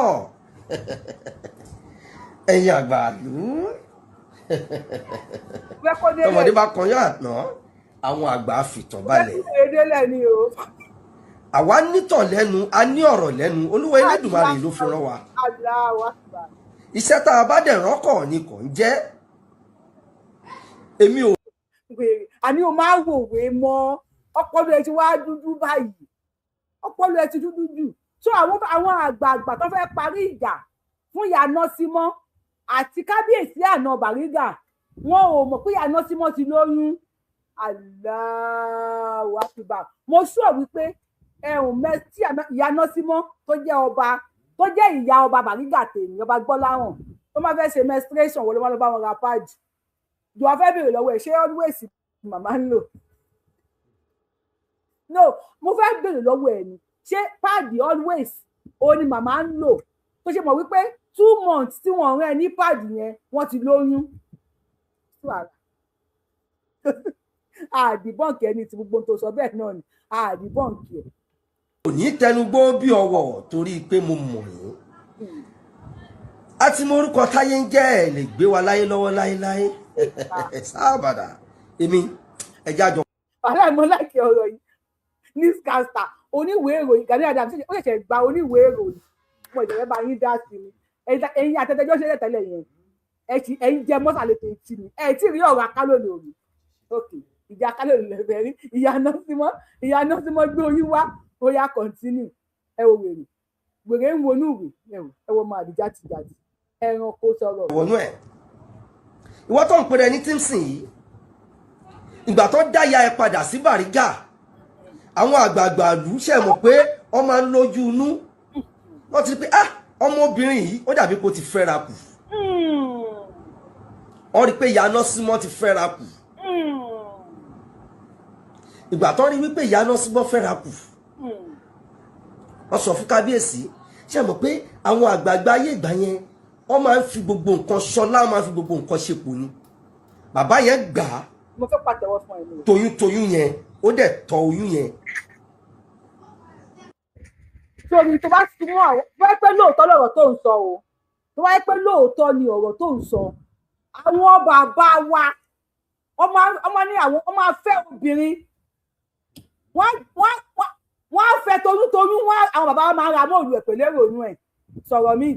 ẹ̀yin àgbàlú tọmọdé bá kan yá àná àwọn àgbà fìtàn balẹ̀ àwa nítàn lẹ́nu a ní ọ̀rọ̀ lẹ́nu Olúwa Elédùmarè ló fi rán wa iṣẹ́ tá a bá dẹ̀ rọ́kọ̀ ni kò ń jẹ́ èmi ò. àní o máa wòwe mọ́ ọpọlọ ẹ ti wá dúdú báyìí ọpọlọ ẹ ti dúdú jù so àwọn àgbààgbà tó fẹ́ parí ìjà fún ìyáná símọ́ àti kábíyèsí àná Bariga wọn ò mọ̀ pé ìyáná símọ́ ti lóyún Allahu Akbar mo sọ wípé ẹ̀hún mẹ́tí ìyáná símọ́ tó jẹ́ ọba tó jẹ́ ìyá ọba Bariga tèmi ọba Gbọ́láhàn tó máa fẹ́ ṣe menstruation wọlé wọn lọ bá wọn ra páàdì jù wá fẹ́ bèrè lọ́wọ́ ẹ̀ ṣé always màmá ń lò no mo fẹ́ bèrè lọ́wọ́ ẹ̀ ni ṣé páàdì always ó ní màmá ń lò tó ṣe mọ̀ wípé 2 months tí wọ́n rán ẹ ní páàdì yẹn wọ́n ti lóyún àdìbọ̀nkì ẹni tí gbogbo tó sọ bẹ́ẹ̀ náà ni àdìbọ̀nkì ẹ̀. kò ní tẹnugbó bí ọwọ́ torí pé mo mọ̀ yín a ti mọ orúkọ táyé ń jẹ́ ẹ̀ lè gbé wa láyé lọ́wọ́ láéláé sábàdà èmi ẹja jọ. wàhálà ìmọ̀ láìkí ọ̀rọ̀ yìí newscaster oníwèé ìròyìn Gani Adams ó ṣẹ̀ṣẹ̀ gba oníwèé ìròyìn mo ìjọba bá yín dá sí mi ẹ̀yin àtẹ̀tẹ̀jọ́ ṣe tẹ́lẹ̀ yẹn ẹ̀yin jẹ́ mọ́sàlẹ̀ tó ti mi ẹ̀ tí rí ọ̀rọ̀ akálòlò rí ok ìjà akálòlò lẹ́fẹ̀ẹ́ rí ìyáná símọ́ gbé oyún wá ó yá continue ẹ wo wèrè ń wọnú ìwé ẹ wo máa dìjà ti jáde ẹran kó sọ̀rọ̀. wọnú ẹ ìwọ tó ń pè rẹ ní tímsìn yìí ìgbà tó dá ya ẹ padà sí Bariga àwọn àgbààgbà ìlú ṣe mọ̀ pé wọ́n máa ń lójú inú wọ́n ti rí pé ọmọbìnrin yìí ó dàbí kó ti fẹ́ra kù wọ́n rí pé ìyá Nọ́símọ́ ti fẹ́ra kù ìgbà tó rí wípé ìyá Nọ́símọ́ fẹ́ra kù wọ́n sọ fún kábíyèsí ṣe mọ̀ pé àwọn àgbààgbà ayé ìgbà yẹn wọ́n máa ń fi gbogbo nǹkan ṣọlá wọ́n máa ń fi gbogbo nǹkan ṣepò ni bàbá yẹn gbà á mo fẹ́ pàtẹ́wọ́ fún ẹ ní. toyún yẹn ó dẹ̀ tọ́ oyún yẹn. torí tó bá ti mú àwọn tó bá pẹ́ lóòótọ́ lọ̀rọ̀ tó ń sọ o tó bá pẹ́ lóòótọ́ ni ọ̀rọ̀ tó ń sọ àwọn bàbá wa ọmọ ní àwọn ọmọ afẹ́ obìnrin wọ́n á fẹ́ toyún àwọn bàbá wa máa ń ra mọ́ òòlù ẹ̀ pẹ̀lú èrònú ẹ̀ sọ̀rọ̀ mi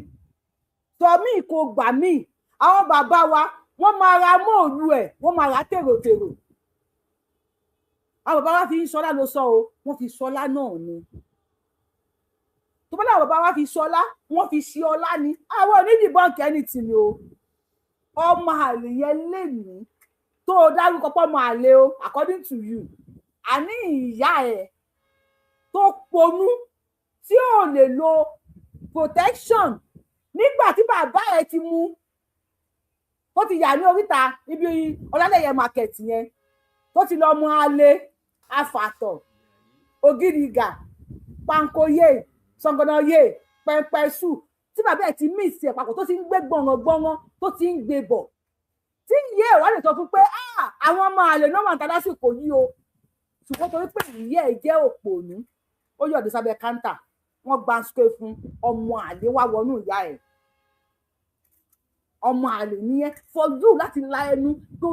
sọ mí kò gbà mí àwọn bàbá wa wọ́n máa ra mọ́ òòlù ẹ̀ wọ́n máa ra tèròtèrò àwọn bàbá wa fi ń sọlá ló sọ o wọ́n fi sọlá náà ni tó bá láwọn bàbá wa fi sọlá wọ́n fi ṣe ọlá ni àwọn onídìbọnkì ẹni tì ní o ọmọ àlè yẹn lè ní tó o dárúkọ pọ ọmọ àlè o according to you àní ìyá ẹ tó ponú tí ò lè lo protection nígbà tí bàbá ẹ ti mú tó ti yà ní oríta ibi ọlálẹyẹ market yẹn tó ti lọ mú alẹ afàtọ ògìrìgà pankoyè sọgọnàyè pẹpẹsù tí bàbá ẹ ti mix ẹ papọ̀ tó ti ń gbé gbọ̀ngàn tó ti ń gbé bọ̀ tí ìyá ẹ wà lè sọ fún pé àwọn ọmọ àlè náà máa ń ta lásìkò yìí o ṣùgbọ́n torí pé ìyá ẹ jẹ́ òpònú ó yọ̀dé sábẹ́ káńtà wọ́n gba ṣe fún ọmọ àlè wá wọnú ìyá ẹ ọmọ àlè nìyẹn for you láti la ẹnu tó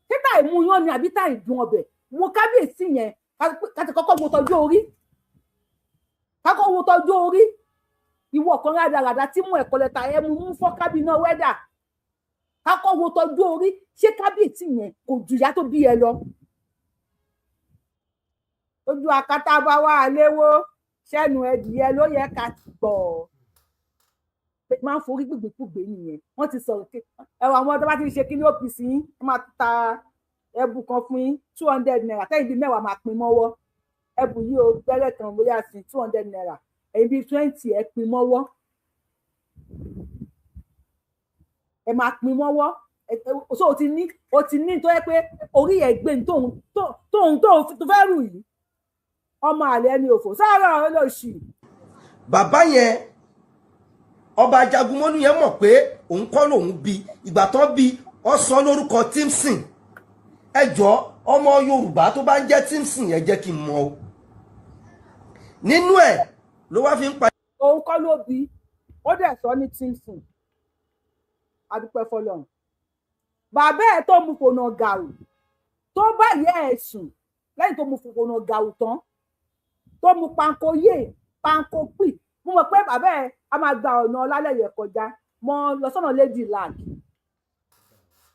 títà ìmúyán ni àbí tá ìdùn ọbẹ̀ wo kábíyèsí yẹn káti kọ́kọ́ wo tọ́jú orí kákọ́ wo tọ́jú orí ìwọ kan rádaràdà tí mú ẹ̀kọ́ lẹ́ta ẹ mú fọ́ kábínà wẹ́dà kákọ́ wo tọ́jú orí ṣé kábíyèsí yẹn kò jù ìyá tó bí ẹ lọ ojú akátá bá wà léwó sẹ́nu ẹdìyẹ ló yẹ ká gbọ́ máa ń forí gbègbèkúgbè nìyẹn wọ́n ti sọ̀rọ̀ pé ẹwà àwọn ọdọ bá ti ń ṣe kí ní OPC yín wọ́n máa ta ẹbù kan fún yín 200 naira tẹ́yìn bíi mẹ́wàá máa pín mọ́wọ́ ẹbù yìí o gbẹ́rẹ́ kan bóyá sí 200 naira ẹ̀yin bíi 20 ẹ pín mọ́wọ́ ẹ máa pín mọ́wọ́ so o ti ní tó yẹ pé orí ẹ̀ gbé ní tóun tó fẹ́ rù yìí ọmọ àlẹ́ ẹni òfò sáárà olóṣì. bàbá yẹn ọba Ajagunmọ́nú yẹn mọ̀ pé òun kọ́ lòun bí ìgbà tán bí ọ sọ lórúkọ Tímsìn ẹjọ́ ọmọ Yorùbá tó bá ń jẹ́ Tímsìn yẹn jẹ́ kí n mọ̀ o nínú ẹ̀ ló wá fi ń pa. òun kọ́ ló bí ó dẹ̀ sọ ní Tímsìn adúpẹ́ fọlọ́run bàbá ẹ̀ tó mu fònà gàù tó bá yẹ ẹ̀ sùn lẹ́yìn tó mu fònà gàù tán tó mu panko yé panko pì mo mọ̀ pé bàbá ẹ̀ a máa gba ọ̀nà ọlálẹ́yẹ kọjá mọ lọ sọ́nà lady land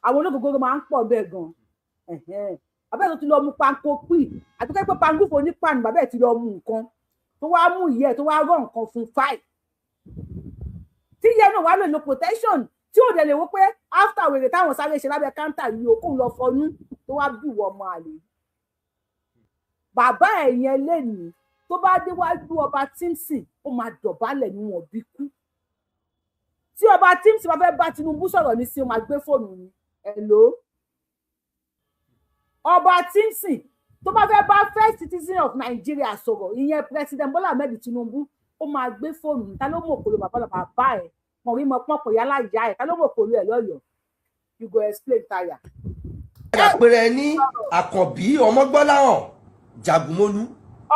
àwọn olóògógó máa ń pọ̀ bẹ́ẹ̀ gan bàbá ẹ̀ tó ti lọ mu panko pì àti pé pangúfò ní pan bàbá ẹ̀ ti lọ mu nǹkan tó wá mú ìyẹ́ tó wá rọ̀ nǹkan fún 5 tí ìyẹ́ náà wá lè lo protection tí ò dẹ̀ lè wó pé after wèrè táwọn sáré ṣe lábẹ́ káńtà yìí ó kóun lọ fọnú tó wá bí ìwọ ọmọ àlè bàbá ẹ̀ yẹn lénìí tó bá déwájú ọba Tímsìn ó máa dọ̀bálẹ̀ ní wọn bí kú tí ọba Tímsìn bá fẹ́ bá Tinubu sọ̀rọ̀ ní sí ó máa gbé fóònù ni hello ọba Tímsìn tó bá fẹ́ bá first citizen of Nigeria sọ̀rọ̀ ìyẹn President Bola Ahmed Tinubu ó máa gbé fóònù ní ta ló mọ̀ òkòlò bàbá ẹ̀ mọ̀ rí mọ̀ pọ̀pọ̀ yálà ìyá ẹ̀ ta ló mọ̀ òkòlò ẹ̀ lọ́yọ̀ọ́ you go explain tire. àpẹẹrẹ ní Àkànbí Ọmọgbọ́láhàn Jagunmọ́lú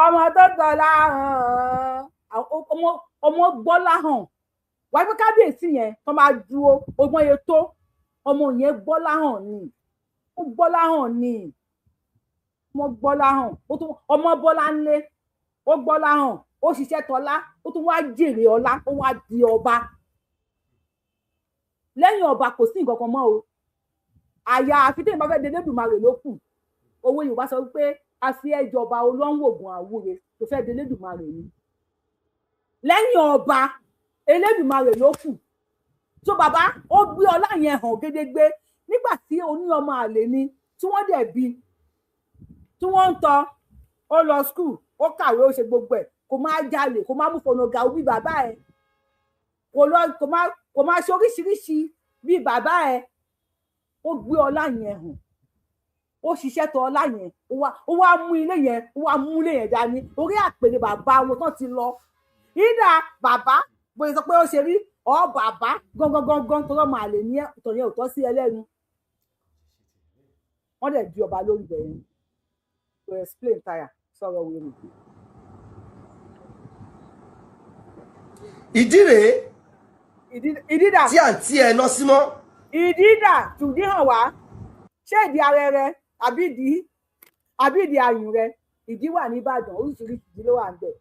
ọmọ tó gbọ́lá hàn ọmọ gbọ́lá hàn wá pé kábíyèsí yẹn tó máa dúró ọgbọ́n yẹn tó ọmọ yẹn gbọ́lá hàn ni ó gbọ́lá hàn ni ọmọ gbọ́lá hàn ọmọ bọ́lá ńlé ó gbọ́lá hàn ó ṣiṣẹ́ tọ́lá ó tún wá jèrè ọlá ó wá di ọba lẹ́yìn ọba kò sí nǹkan kan mọ́ o àyà àfitẹ́yìn bá fẹ́ dé Elédùmarè ló kù owó Yorùbá sọ pé a fi ẹjọba olóńwògùn àwúre tó fẹ́ di Elédùmarè ni lẹ́yìn ọba Elédùmarè ló kù tó bàbá ó gbé ọlá yẹn hàn gédégbé nígbà tí oní ọmọ àlè ni tí wọ́n dẹ̀ bí tí wọ́n ń tọ́ ó lọ skul ó kàwé ó ṣe gbogbo ẹ̀ kò máa jalè kò máa mú fònàgà bí bàbá ẹ̀ kò máa ṣe oríṣiríṣi bí bàbá ẹ̀ ó gbé ọlá yẹn hàn, ó ṣiṣẹ́ tọ ọlá yẹn, ó wá mú ilé yẹn, ó wá mú ilé yẹn dání orí àpèrè bàbá wọn tán ti lọ. Ìdá bàbá bóyá sọ pé ó ṣe rí ọ bàbá gangan tó lọ́ọ́ máa lè ní ìtàn yẹn ò tọ́ sí ẹlẹ́nu. Wọ́n dẹ̀ di ọba lórí bẹ̀rẹ̀ to explain tire sọ̀rọ̀ wèrè. Ìdí rèé ìdídà tí àǹtí ẹ lọ sí mọ́. ìdídà tùdí hàn wá ṣé ìdí arẹrẹ àbí ìdí ayùn rẹ. Ìdí wà ní Ìbàdàn, oríṣiríṣi ìdí ló wà ń bẹ̀.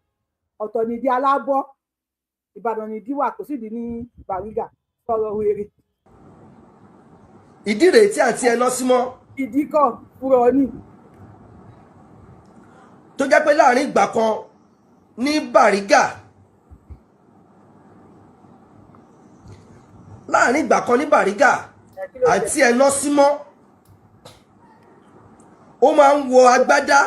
Ọ̀tọ̀ ni ìdí alábọ́, Ìbàdàn ni ìdí wà, kò sí ìdí ní Bariga sọ̀rọ̀ wèrè. Ìdí rèé tí àǹtí ẹ lọ sí mọ́. Ìdí kan fúrọ̀ ni. Tó jẹ́ pé láàrin ìgbà kan ní Bariga, àǹtí ẹ lọ sí mọ́. Ó máa ń wọ agbádá,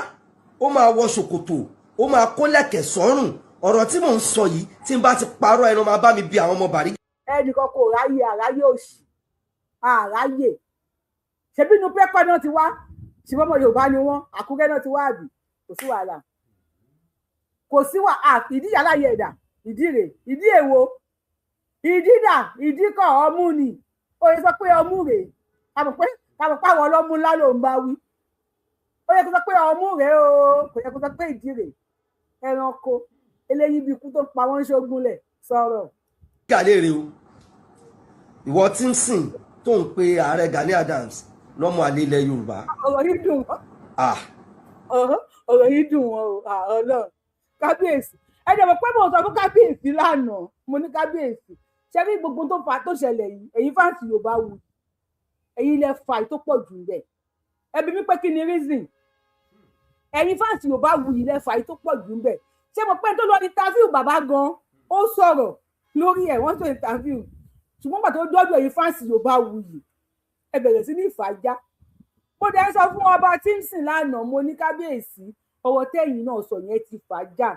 ó máa wọ ṣòkòtò, ó máa kó lẹ̀kẹ̀ sọ́rùn. Ọ̀rọ̀ tí mò ń sọ yìí tí n bá ti parọ́ ẹnu máa bá mi bí àwọn ọmọ Bariga. Ẹnìkan kò ráyè àráyè òṣì àráyè. Ṣebí inú pẹ́pẹ́ náà ti wá, ṣùgbọ́n ọmọ Yorùbá ni wọ́n, Àkúrẹ́ náà ti wá àbí, kò sí wàhálà. Kò sí ìdí yàláyè ẹ̀dà, ìdí rè, ìdí èwo, ìdí dà, ìdí kan ọmú ni. Ó yẹ sọ pé ọmú rè, àmọ̀ pé àwọn ọlọ́mú ńlá ló ń bá wí. Ó yẹ kó sọ pé ọmú rè o, kò yẹ kó sọ pé ìdí rè. Ẹranko eléyìí bí ikú tó pa wọ́n ṣógúnlẹ̀ sọ̀rọ̀. Gàlérè o, ìwọ tí ń sìn tó ń pe ààrẹ Gani Adams lọ́mọ àlè ilẹ̀ Yorùbá. Ọ̀rọ̀ yìí dùn wọ́n. Ọ̀rọ̀ yìí dùn wọ́n o, Ọlọ́run. Kábíyèsí. Ẹ jẹ́ mọ̀ pé mo sọ fún kábíyèsí lánàá, mo ní kábíyèsí. Ṣé rí gbogbo tó ṣẹlẹ̀ yìí, èyí fáǹsì Yorùbá wù. Èyí lẹ fà tó pọ̀ jù rẹ̀. Ẹ bi mí pé kí ni reason? Ẹ̀yin fáǹsì Yorùbá wù yìí lẹ fà tó pọ̀ jù rẹ̀. Ṣé mo pẹ́ tó lọ interview bàbá gan, ó sọ̀rọ̀ lórí ẹ̀, wọ́n tó interview. Ṣùgbọ́n pàtó dọ́dọ̀ èyí fáǹsì Yorùbá wù yìí, ẹ bẹ̀rẹ̀ sí ní ìfàjá. Mo dẹ̀ sọ fún ọba tí ń sìn lánàá, mo ní kábíyèsí, ọwọ́ tẹ́yìn náà sọ yẹn ti fàjá.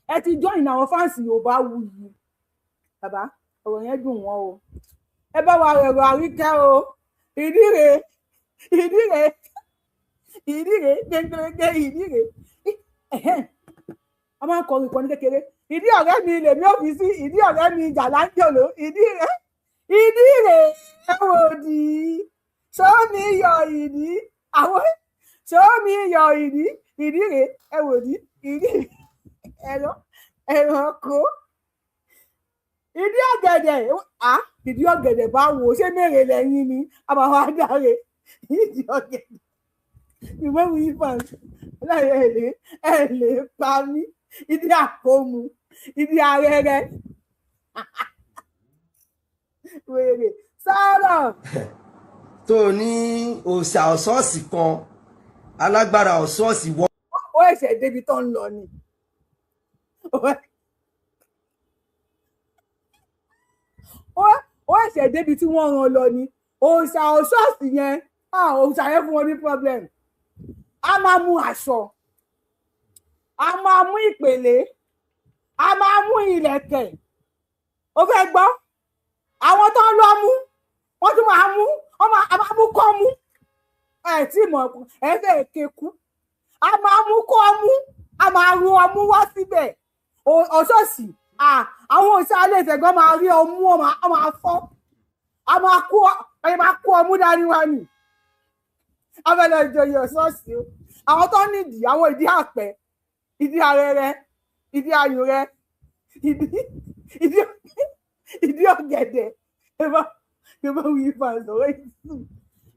Ẹ ti join àwọn fáǹsì Yorùbá wù yìí. Bàbá, ọ̀rọ̀ yẹn dùn wọ́n o. Ẹ bá wa rẹ̀rọ àríkẹ́ o. Ìdí rèé, gbẹngbẹ̀rẹ̀gbẹ̀ ìdí rèé. A máa ń kọrin kan ní kékeré. Ìdí ọ̀rẹ́ mi lèmi ò fi sí, ìdí ọ̀rẹ́ mi ìjà láńjọ̀ló, ìdí rèé ẹ wò di. Sọ́mi yọ ìdí, àwọn sọ́mi yọ ìdí rèé ẹ wò di, ìdí ẹranko. Ìdí ọ̀gẹ̀dẹ̀ bá wò ṣé mèrè lẹ́yìn ni àbáwá dáre. Ìdí ọ̀gẹ̀dẹ̀ ìwé wí fún ẹ lè pa mí. Ìdí àkómú, ìdí arẹrẹ. Wèrè sọ̀rọ̀. Tó ní òòṣà ọ̀ṣọ́ọ̀ṣì kan, alágbára ọ̀ṣọ́ọ̀ṣì wọ́. Ó ẹ̀ṣẹ̀ débi tó ń lọ ni. Ó ẹ̀ṣẹ̀ débi tí wọ́n rán lọ ni. Òòṣà ọ̀ṣọ́ọ̀ṣì yẹn, òòṣà yẹn fún wọn ní problem. A máa mú aṣọ, a máa mú ìpèlé, a máa mú ìlẹ̀kẹ̀. Ó fẹ́ gbọ́? Àwọn tó ń lọ mú, wọ́n tún máa mú, a máa mú kọ́ mú. Ẹ tí mọ̀ ẹ fẹ́ kéku. A máa mú kọ́ mú, a máa ru ọmú wá síbẹ̀. Ọ̀ṣọ́ọ̀ṣì, àwọn òṣìṣẹ́ alẹ́ ìfẹ̀gbọ́n máa rí ọmú, ọ máa fọ́. A máa kó ọmú dání wá nì. A fẹ́ lọ ìjòyè ọ̀ṣọ́ọ̀ṣì o. Àwọn tó nídìí, àwọn ìdí àpẹ, ìdí arẹrẹ, ìdí ayùn rẹ, ìdí ọ̀gẹ̀dẹ̀. Ẹ bá wí fún àìsàn ìsú.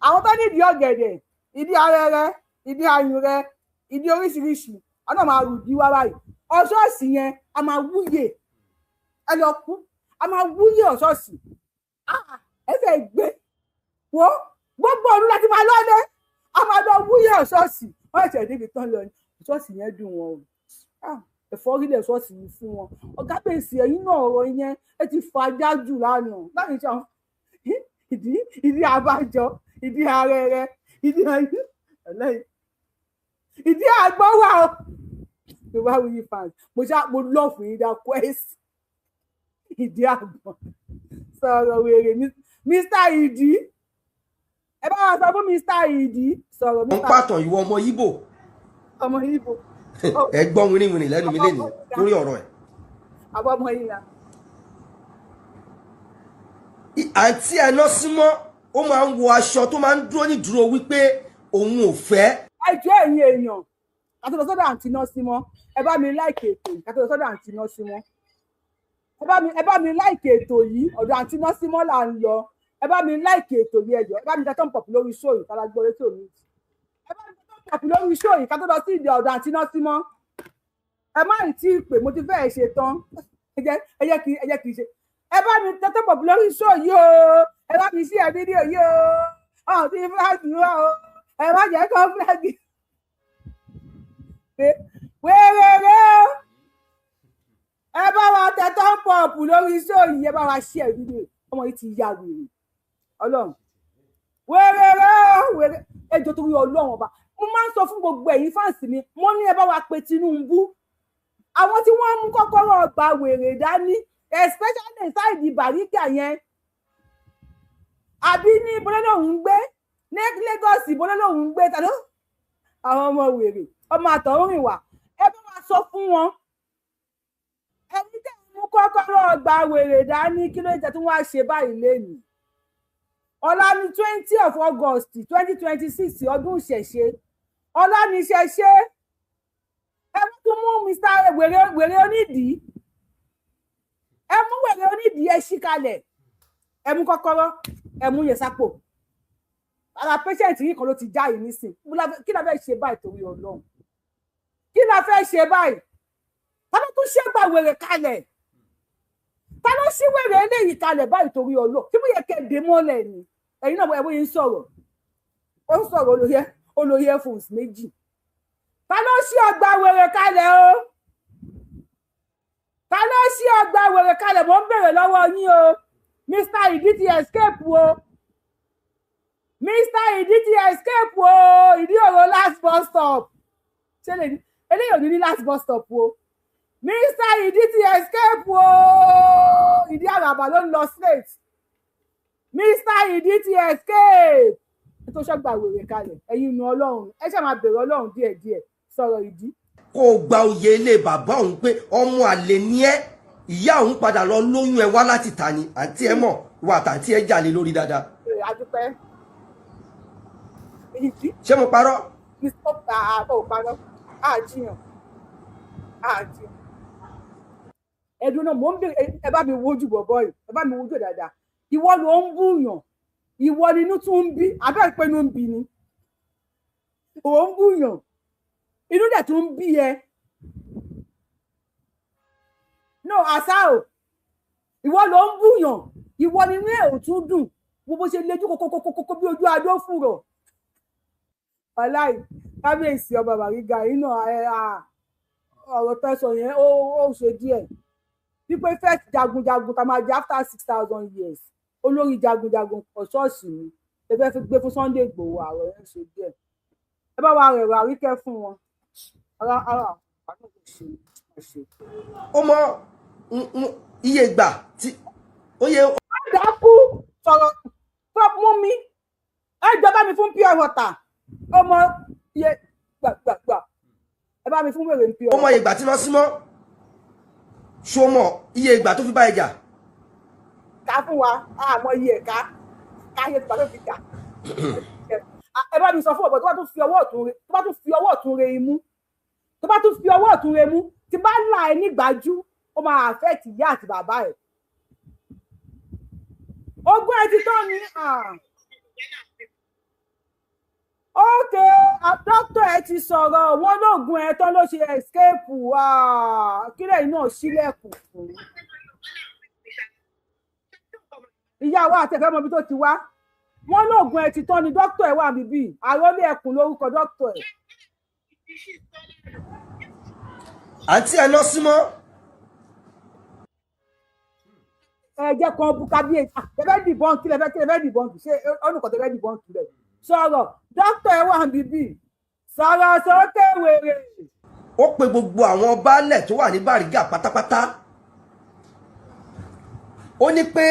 Àwọn tó nídìí ọ̀gẹ̀dẹ̀, ìdí arẹrẹ, ìdí ayùn rẹ, ìdí oríṣiríṣi. Ọ̀nà máa rù dí wá báyìí. Ọ̀ṣọ́ọ̀ṣì yẹn a máa wúyè. Ẹ lọ kú, a máa wúyè ọ̀ṣọ́ọ̀ṣì. Ẹ fẹ́ gbé wo gbogbo ọdún láti máa lọ́lé. A máa lọ wúyè ọ̀ṣọ́ọ̀ṣì. Wọ́n ẹ̀ṣẹ̀ débi tán lọ ni. Ọ̀ṣọ́ọ̀ṣì yẹn dùn wọn o. Ẹ̀fọ́ orílẹ̀ ṣọ́ọ̀ṣì yìí fún wọn. Ọ̀gá bèsì ẹ̀yìn náà ọ̀rọ̀ yẹn ẹ ti fàájà jù lánàá. Láyé sọ ìdí àbájọ, ìdí arẹrẹ, ìdí àgbọ̀wà o. tó bá wí fans mo lọ́ọ̀fù yín dá quest ìdí àgbọ̀n sọ̀rọ̀ wèrè Mr. Ìdí ẹ bá wa sọ fún Mr. Ìdí sọ̀rọ̀ Mr. ń pàtàn ìwọ ọmọ Ìgbò. Ọmọ Ìgbò. Ẹ gbọ́ wìrìwìrì lẹ́nu mi lénìí lórí ọ̀rọ̀ ẹ̀. Àbọ̀ ọmọ ìlà. Àǹtí ẹ̀ náà símọ́ ó máa ń wọ aṣọ tó máa ń dúró ní dúró wípé òun ò fẹ́. Ẹ jọ̀ọ́ ẹ̀yin èèyàn kátó lọ sọ́dọ̀ àǹtí náà símọ́ ẹ bá mi láìkè ètò yìí kátó lọ sọ́dọ̀ àǹtí náà símọ́ ẹ bá mi láìkè ètò yìí ọ̀dọ̀ àǹtí náà símọ́ là ń lọ ẹ bá mi láìkè ètò yìí ẹjọ́ ẹ bá mi tẹ tọ́ǹpọ̀ lórí show yìí kára gbọ́ rétò mi ẹ bá mi tẹ tọ́ǹpọ̀ lórí show yìí kátó lọ sí ìdí ọ̀dọ̀ àǹtí náà símọ́ ẹ má ì tí ì pè mo ti fẹ́ ṣe tán ẹ jẹ́ kí n ṣe ẹ bá mi tẹ tọ́ǹpọ̀ lórí show yìí o ẹ bá mi sí ẹ fídíò yìí o ọ̀hún ti fúláàgì wá o ẹ má jẹ́ kó fúláàgì wẹ́rẹ́rẹ́ ẹ bá wa tẹ tọ́ǹpọ̀ lórí show yìí ẹ bá wa sí ẹ fídíò ọmọ yìí ti ya wèrè Ọlọ́run wẹ́rẹ́rẹ́ ẹjọ́ torí Ọlọ́run ọba mo máa ń sọ fún gbogbo ẹ̀yin fáǹsì mi mo ní ẹ bá wa pe Tinubu àwọn tí wọ́n mú kọ́kọ́rọ́ ọgbà wèrè dání especially inside Bariga yẹn àbí ní ìbọlọ́lọ́hún ń gbé ní Lagos ìbọlọ́lọ́hún ń gbé tàbí àwọn ọmọ wèrè ọmọ àtọ̀húnrìn wà ẹ bá wa sọ fún wọn ẹni tẹ́ mú kọ́kọ́rọ́ ọgbà wèrè dání kí ló jẹ́ tí wọ́n á ṣe báyìí lénìí ọ̀la ní 20 of August 2026 ọdún ìṣẹ̀ṣe ọ̀la ní ìṣẹ̀ṣe ẹ mú tún mú Mr. wèrè onídìí ẹ mú wèrè onídìí ẹ ṣí kalẹ̀ ẹ mú kọ́kọ́rọ́ ẹ mú yẹsápò ara patient yìí kan ló ti já yìí nísìn kí la fẹ́ ṣe báyìí torí Ọlọ́run kí la fẹ́ ṣe báyìí ta ló tún ṣe gbà wèrè kalẹ̀ ta ló ṣí wèrè eléyìí kalẹ̀ báyìí torí Ọlọ́run kí mo yẹ kéde mọ́lẹ̀ ni ẹ̀yin náà ẹ̀wọ́ yìí ń sọ̀rọ̀ ó ń sọ̀rọ̀ olóyè phones méjì ta ló ṣí ọgbà wèrè kalẹ̀ o ta ló ṣí ọgbà wèrè kalẹ̀ mo ń bèrè lọ́wọ́ yín o Mr. Ìdí ti escape o Mr. Ìdí ti escape o ìdí òrò last bus stop ṣé eléyìí ò ní last bus stop o Mr. Ìdí ti escape o ìdí àràbà ló ń lọ straight Mr. Ìdí ti escape tó ṣọ́gbà wèrè kalẹ̀ ẹ̀yin inú Ọlọ́run ẹ ṣe máa bèrè Ọlọ́run díẹ̀díẹ̀ sọ̀rọ̀ Ìdí. kó o gba oyè ilé bàbá òun pé ọmọ àlè ni ẹ́ ìyá òun padà lọ lóyún ẹ wá láti ta ni àǹtí ẹ mọ̀ wà àtàǹtí ẹ jà lé lórí dáadáa. adúpẹ́ ṣé mo parọ́. ò parọ́ àjíyàn ẹ̀dùn náà mò ń bèrè ẹ bá mi wojú bọ̀bọ̀ yìí ẹ bá mi wojú dáadáa ìwọ ló ń búyàn ìwọ ni inú tún ń bí abẹ́ ìpẹ́ inú ń bí ni ò ń búyàn inú dẹ̀ tún ń bí ẹ no àṣà o ìwọ ló ń búyàn ìwọ ni inú ẹ̀ ò tún dùn bó ṣe lejú kókókókókó bí ojú adó fúrọ̀ aláì kábíyèsí ọba Bariga yìí náà ọ̀rọ̀ tẹ́sán yẹn ó ṣe díẹ̀ wípé first jagunjagun tá máa jẹ after 6,000 years olórí jagunjagun ọ̀ṣọ́ọ̀ṣì ni ẹ fẹ́ fi gbé fún Sunday Igboho ààrẹ yẹn ṣe díẹ̀ ẹ bá wa rẹ̀ Àríkẹ́ fún wọn ara ṣe. ó mọ iye ìgbà tí ó yẹ. dákú sọ̀rọ̀ tó mú mi ẹ jọba mi fún pure water ọmọ iye gbàgbàgbà ẹ bá mi fún wèrè pure water. ó mọ iye ìgbà tí wọ́n símọ́ ṣó mọ iye ìgbà tó fi bá ẹjà. ká fún wa àmọ́ iye ẹ̀ka káyé tó bá tó fi jà ẹ bá mi sọ fún ọ̀bọ̀ tó bá tún fi ọwọ́ ọ̀tún re imú tó bá tún fi ọwọ́ ọ̀tún re imú tí bá là ẹ nígbàjú ó máa affect ìyá àti bàbá ẹ̀ ogún ẹ ti tán ni ok dókítà ẹ ti sọ̀rọ̀ wọn lóògùn ẹ tán ló ṣe escape kílẹ̀ iná sílẹ̀kùn fún ìyàwó àtẹ̀fẹ́ mọ́bí tó ti wá wọn lóògùn ẹ ti tán ni dókítà ẹ wà níbí àròlé ẹkùn lórúkọ dókítà ẹ. àǹtí ẹ lọ símọ́. ẹ jẹ́ kan bú kábíyèsí tẹ́fẹ́ dìbọ́ǹkì tẹ́fẹ́ dìbọ́ǹkì ṣé olùkọ́ tẹ́fẹ́ dìbọ́ǹkì rẹ̀ sọ̀rọ̀ dókítà ẹ wà níbí sọ̀rọ̀ sókè wèrè. ó pe gbogbo àwọn baálẹ̀ tó wà ní Bariga pátápátá ó ní pé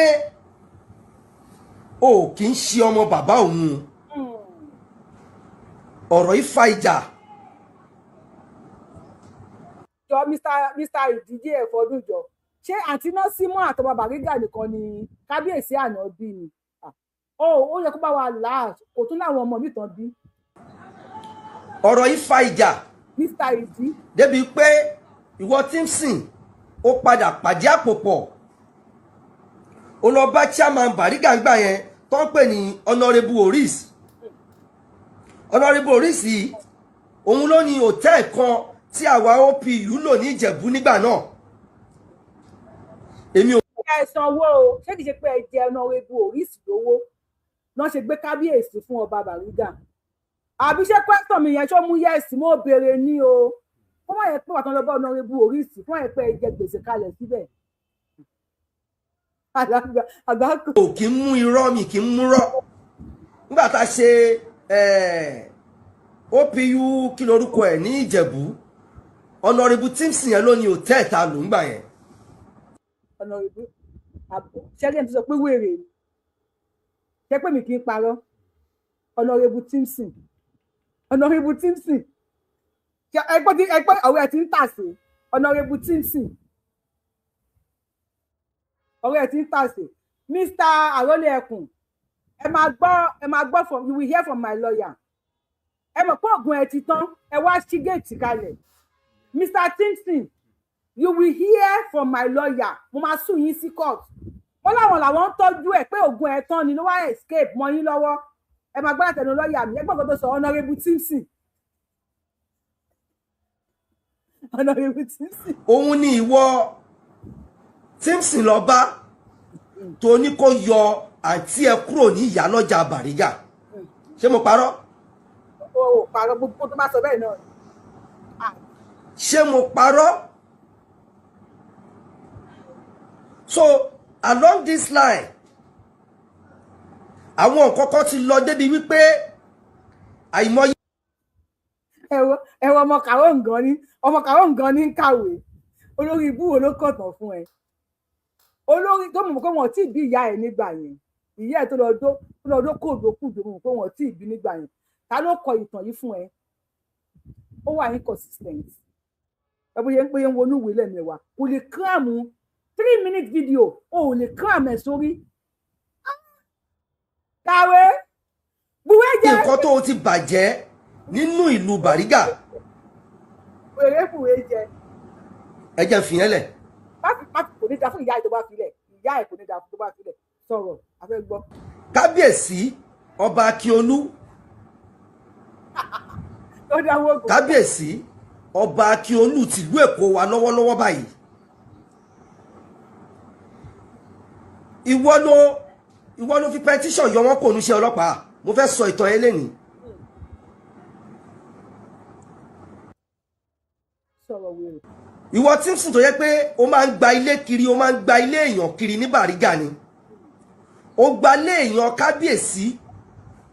o kì í ṣe ọmọ bàbá òun ọ̀rọ̀ yìí fa ìjà. jọ Mr. ìdíje ẹ̀fọ́dún jọ ṣé àǹtí náà símọ́ àtọmọ Bariga nìkan ni kábíyèsí àná bí ni ó yẹ kó bá wa là kò tún láwọn ọmọ mi tán bí. ọ̀rọ̀ yìí fa ìjà. Mr. ìdí. débi pé ìwọ tí ń sìn ó padà pàdé àpò pọ̀ ó lọ bá chairman Bariga ń gbà yẹn tó ń pè ní honourable Oris. honourable Oris yìí òun ló ní hòtẹ́ẹ̀lì kan tí àwa OPU lò ní Ìjẹ̀bú nígbà náà. èmi ò. ẹ sanwó o ṣé kìí ṣe pé ẹ jẹ honourable Oris lówó náà ṣe gbé kábíyèsí fún ọba Bariga àbí ṣé question mi yẹn ṣó mú yẹ́sì mo béèrè ní o fún wọn yẹn pé wàtí wọn lọ bá honourable Oris fún wọn yẹn pé ẹ jẹ gbèsè kalẹ̀ síbẹ̀. ò kí ń mú irọ́ mi kí ń múrọ́ nígbà tá a ṣe OPU kí lorúkọ ẹ̀ ní Ìjẹ̀bú honourable Timson yẹn ló ní hòtẹ́ẹ̀lì ta ló ń gbà yẹn. honourable ṣẹ́gẹ́ ti sọ pé wèrè ni ṣé pé mi kì í parọ́ honourable Timson ẹgbẹ́ ọ̀rẹ́ ẹ̀ ti ń tàsé honourable Timson ọ̀rẹ́ ẹ̀ ti ń tàsé Mr. Arole Ẹkùn ẹ máa gbọ́ from you will hear from my lawyer ẹ mọ̀ pé ògùn ẹ̀ ti tán ẹ wá sí géètì kalẹ̀ Mr. Timson you will hear from my lawyer mo máa sùn yín sí court wọ́n láwọn làwọn ń tọ́jú ẹ̀ pé ògùn ẹ̀ tán ni ló wá escape mọ́ yín lọ́wọ́ ẹ máa gbọ́dọ̀ tẹ̀lé lọ́ọ̀yà mi ẹgbẹ́ kan tó sọ honourable Timson. òun ni ìwọ Timson lọ bá tó ní kó yọ àǹtí ẹ kúrò ní ìyálọ́jà Bariga ṣé mo parọ́. o parọ́ gbogbo tó bá sọ bẹ́ẹ̀ náà. ṣé mo parọ́. so along this line àwọn nǹkan kan ti lọ débi wípé àìmọye. ẹwọ ọmọ kàwé nǹkan ní kàwé olórí ibú wo ló kọ̀tàn fún ẹ olórí tó mọ̀ pé wọ́n ti bí ìyá ẹ̀ nígbà yẹn ìyá ẹ̀ tó lọ dó kóòdù kùdù mọ̀ pé wọ́n ti bí nígbà yẹn ta ló kọ ìtàn yìí fún ẹ ó wà inconsistent ẹ bóyá ń pé ń wọnú ìwé lẹ́mẹ̀wá kò lè kíráàmù 3-minute video o ò lè kíráàmù ẹ̀ sórí kàwé buwé jẹ. nǹkan tó o ti bàjẹ́ nínú ìlú Bariga. wèrè buwé jẹ. ẹ jẹ́ fìyẹn lẹ̀. pàtì kò ní da fún ìyá ẹ̀ tó bá filẹ̀ ìyá ẹ̀ kò ní da fún tó bá filẹ̀ sọ̀rọ̀ a fẹ́ gbọ́. kábíyèsí ọba Akíolú. kábíyèsí ọba Akíolú tìlú Èkó wa lọ́wọ́lọ́wọ́ báyìí. ìwọ ló fi petition yọ wọn kò ní ṣe ọlọ́pàá mo fẹ́ sọ ìtàn ẹ lẹ́nìí. ìwọ Timson tó yẹ pé o máa ń gba ilé kiri o máa ń gba ilé èèyàn kiri ní Bariga ni o gba ilé èèyàn kábíyèsí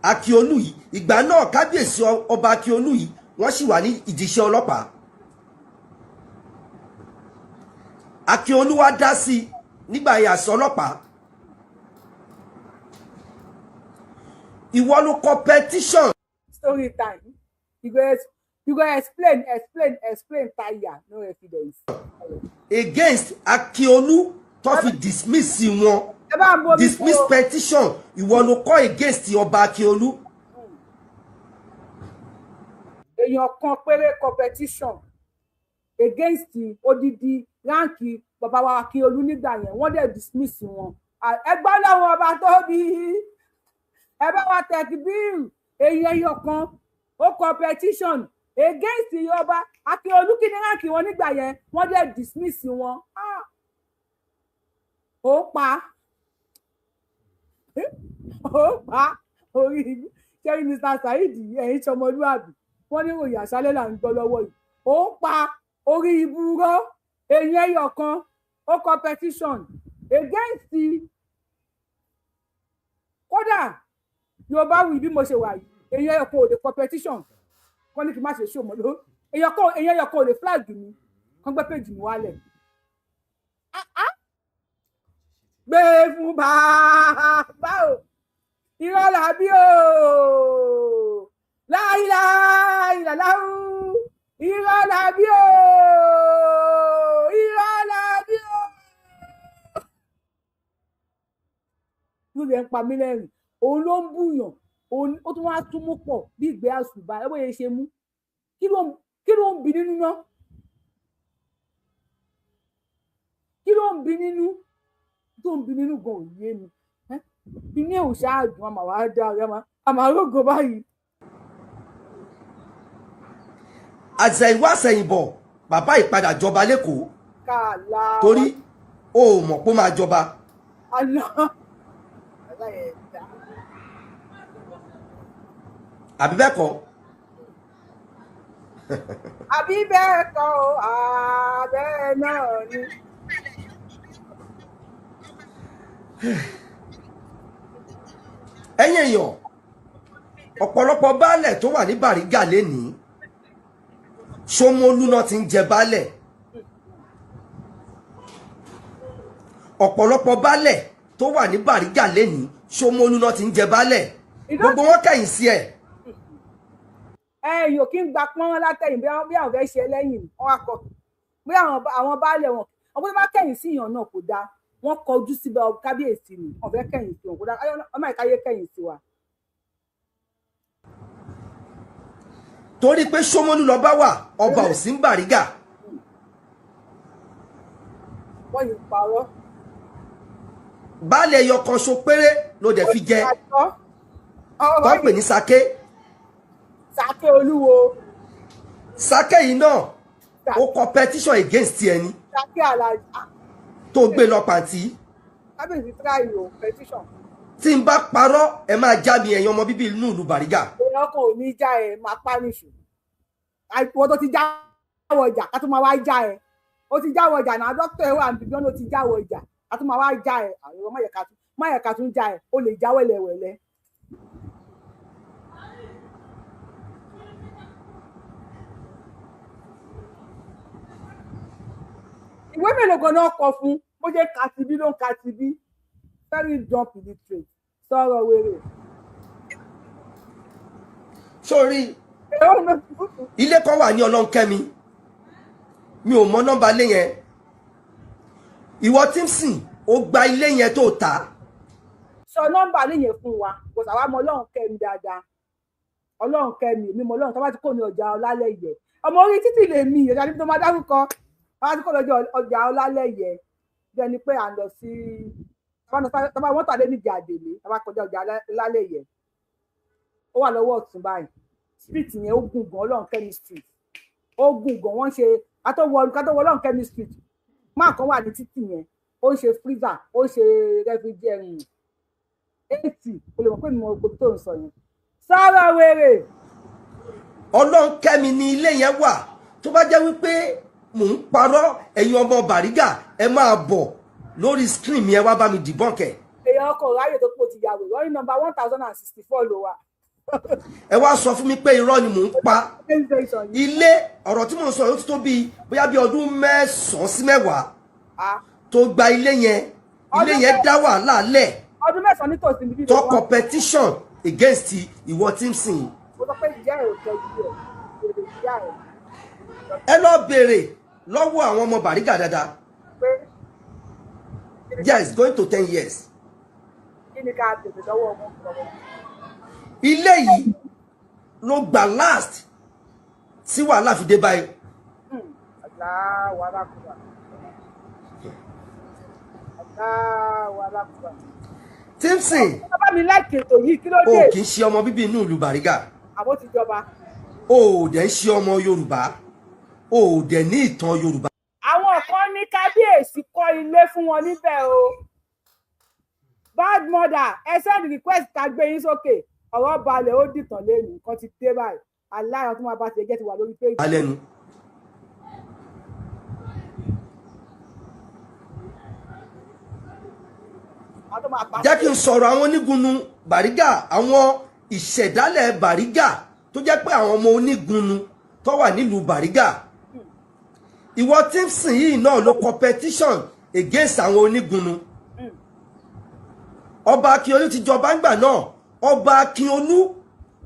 Akíolú yìí ìgbà náà kábíyèsí ọba Akíolú yìí wọ́n sì wà ní ìdíṣẹ́ ọlọ́pàá. Akíolú wá dá sí nígbà yẹn àṣọ ọlọ́pàá. Ìwọ ló kọ petition. Story time. You go explain tire no evidence. Against Akíolú tó fi dismiss wọn. Dismiss petition. Ìwọ ló kọ against ọba Akíolú. Èèyàn kan péré competition against odidi ránkì bàbá wa Akíolú nígbà yẹn wọ́n dẹ̀ dismiss wọn. Ẹgbọ́n làwọn ọba tó bí ẹ bá wa tẹ̀kí bíìlù èèyàn kan ó competition against ọba Akíolú kí ni ránkì wọn nígbà yẹn wọ́n dẹ̀ dismiss wọn. Ó pa orí kẹrin Mr. Saheed ẹ̀yìn sọmọlúàbí wọ́n ní ròyìn àṣálẹ́ là ń gbọ́ lọ́wọ́ yìí ó pa orí ibùrọ̀ èèyàn ẹyọ kan ó competition against kódà Yorùbá wí bí mo ṣe wà yìí èèyàn ẹyọ kan ò lè competition kọ́ ní kí n má ṣe ṣó mọ́ ló èèyàn ẹyọ kan ò lè flag mi kán gbé péjì mi wálẹ̀ gbé fún bàbá o irọ́ làbí o láìláìláláwù irọ́ làbí o irọ́ làbí o. ló lè ń pa mí lẹ́rìn òun ló ń bùyàn ó tún wá tún mú pọ̀ bí ìgbé àsùbá ẹ bóyá ṣe mú kí ló ń bi nínú náà kí ló ń bi nínú tó ń bi nínú gan òye mi inú ẹ̀ ò ṣáàdùn àmà wàá dá ọ̀rẹ́ àmà arógo báyìí. àtẹ̀yìnwá àtẹ̀yìnbọ̀ bàbá ìpadà jọba lẹ́kọ̀ọ́ torí o ò mọ̀ pé ó máa jọba. àbí bẹ́ẹ̀ kọ́. àbí bẹ́ẹ̀ kọ́ àbẹ́ náà ni. ẹ̀yin èèyàn ọ̀pọ̀lọpọ̀ baálẹ̀ tó wà ní Bariga lénìí Ṣómólú náà ti ń jẹ baálẹ̀ ọ̀pọ̀lọpọ̀ baálẹ̀ tó wà ní Bariga lénìí Ṣómólú náà ti ń jẹ baálẹ̀ gbogbo wọn kẹ̀yìn sí ẹ̀. yóò kí n gba pọ́n látẹ̀yìn bí àwọn fẹ́ ṣe lẹ́yìn wọn wá kọ bí àwọn baálẹ̀ wọn ọ̀pọ̀ tó bá kẹ̀yìn sí ìyàn náà kò dáa wọ́n kọjú sí kábíyèsí ni wọ́n fẹ́ kẹ̀yìn sí wọn kò dáa ọmọ ìkáyé kẹ̀yìn sí wa. torí pé Ṣómólú lọ bá wà ọba ò sí ń Bariga. wọ́n yìí parọ́. baálẹ̀ ẹyọ kan ṣo péré ló dẹ̀ fi jẹ tó ń pè ní Sake. Sake Olúwo. Sake yìí náà ó competition against ẹni. Sake Alájà. tó gbé lọ pàǹtí. kábíyèsí try o petition. tí n bá parọ́ ẹ máa já mi ẹ̀yin ọmọ bíbí inú ìlú Bariga. èèyàn kan ò ní já ẹ máa pa nìṣó àìpọ̀ tó ti jáwọ́ ọjà ká tó máa wá já ẹ ó ti jáwọ́ ọjà náà dókítà ẹ wà níbi bí wọ́n ti jáwọ́ ọjà ká tó máa wá já ẹ àwọn máyẹ̀ká tún já ẹ ó lè já wẹ̀lẹ̀wẹ̀lẹ̀. ìwé mélòó gan náà kọ fún bó jẹ́ kàtìbí ló ń kàtìbí very dumb illiterate sọ̀rọ̀ wèrè. sórí ilé kan wà ní Ọlọ́nkẹ́mi mi ò mọ nọ́mbà ilé yẹn ìwọ Tímsìn ó gba ilé yẹn tó ta. sọ nọ́mbà ilé yẹn fún wa kò sáwá mọ Ọlọ́nkẹ́mi dáadáa Ọlọ́nkẹ́mi mi mọ Ọlọ́run tó bá ti kó ní ọjà Ọlálẹ́yẹ ọmọ orí títì lè mi ìrẹsà níbi tó máa dárúkọ bá ti kó lọ́jọ́ ọjà Ọlálẹ́yẹ jẹ́ ni pé à ń lọ sí tọ́ba wọ́n tàdé níbi àdèlé tọ́ba kọjá ọjà Ọlálẹ́yẹ ó wà lọ́wọ́ ọ̀tún báyìí street yẹn ó gùn gan Ọlọ́nkẹ́mi street ó gùn gan wọ́n ṣe kátówọ Ọlọ́nkẹ́mi street máa kan wà ní títì yẹn ó ń ṣe freezer ó ń ṣe refrigerator 80 o lè mọ̀ pé mo gbogbo tó ń sọ yẹn sọ̀rọ̀ wèrè. Ọlọ́nkẹ́mi ni ilé yẹn wà tó bá jẹ́ wípé mò ń parọ́ ẹ̀yin ọmọ Bariga ẹ máa bọ̀ lórí screen yẹn wá bá mi debunk ẹ̀. èèyàn ọkọ̀ ráyè tó pọ̀ ti yàwó lórí nọ́mbà 1064 ló wà. ẹ wá sọ fún mi pé irọ́ ni mò ń pa ilé ọ̀rọ̀ tí mò ń sọ yóò ti tó bíi bóyá bíi ọdún 9 sí 10 tó gba ilé yẹn dá wàhálà lẹ̀ ọdún 9 nítòsí níbí tó competition against ìwọ Tímsìn. mo sọ pé ìyá ẹ̀ ò tọ́jú ẹ̀ ìyá ẹ̀. ẹ lọ béèrè lọ́wọ́ àwọn ọmọ Bariga dáadáa. Yes, going to 10 years. kí ni ká tètè lọ́wọ́ ọmọ ilé yìí ló gbà last tí wàhálà fi dé báyìí. Tímsìn bàbá mi láìkè ètò yìí kí ló dé. o kì í ṣe ọmọ bíbí inú ìlú Bariga. àbó ti jọba. o ò dẹ̀ ń ṣe ọmọ Yorùbá o ò dẹ̀ ní ìtàn Yorùbá. àwọn kan ní kábíyèsí kọ́ ilé fún wọn níbẹ̀ o bad mother ẹ send request ká gbé yín sókè ọ̀rọ̀ balẹ̀ ó dìtàn lẹ́nu nǹkan ti dé báyìí aláìrán tó máa bá ti ẹgẹ́ ti wà lórí péjì. alẹ́nu. jẹ́ kí n sọ̀rọ̀ àwọn onígunnu Bariga àwọn ìṣẹ̀dálẹ̀ Bariga tó jẹ́ pé àwọn ọmọ onígunnu tó wà nílùú Bariga ìwọ Tímsìn yìí náà ló competition against àwọn onígunnu. ọba Akíolú ti jọba ńgbà náà ọba Akíolú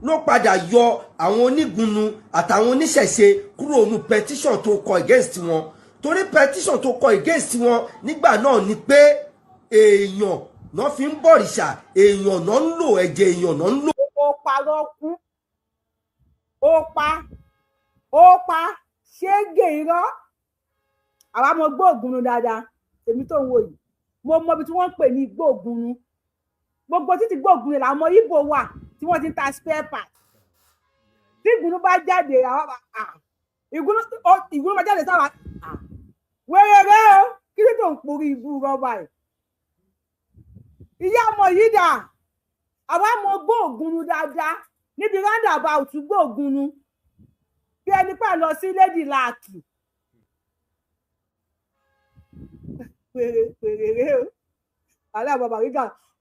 ló padà yọ àwọn onígunnu àtàwọn oníṣẹ̀ṣe kúrò nínú petition tó kọ against wọn torí petition tó kọ against wọn nígbà náà ni pé èèyàn náà fi ń bọ̀rìṣà èèyàn náà ń lò ẹ̀jẹ̀ èèyàn náà ń lò. ó parọ́ kú ó pa ṣége irọ́ àwa mọ gbóògùnù dáadáa èmi tó ń wò yìí mo mọ ibi tí wọ́n ń pè ní gbóògùnù gbogbo títí gbóògùnù làwọn ọmọ Ìgbò wà tí wọ́n ti ń ta spare part tí ìgúnnú bá jáde àwọn ìgúnnú bá jáde sáwà wẹ́rẹ́rẹ́ o kí ló tó ń porí ibú rọ́bà ẹ̀ ìyá ọmọ yìí dà àwa mọ gbóògùnù dáadáa níbi roundabout gbóògùnù bí ẹni pà lọ sí lady láàkì pèrèrè o àlẹ́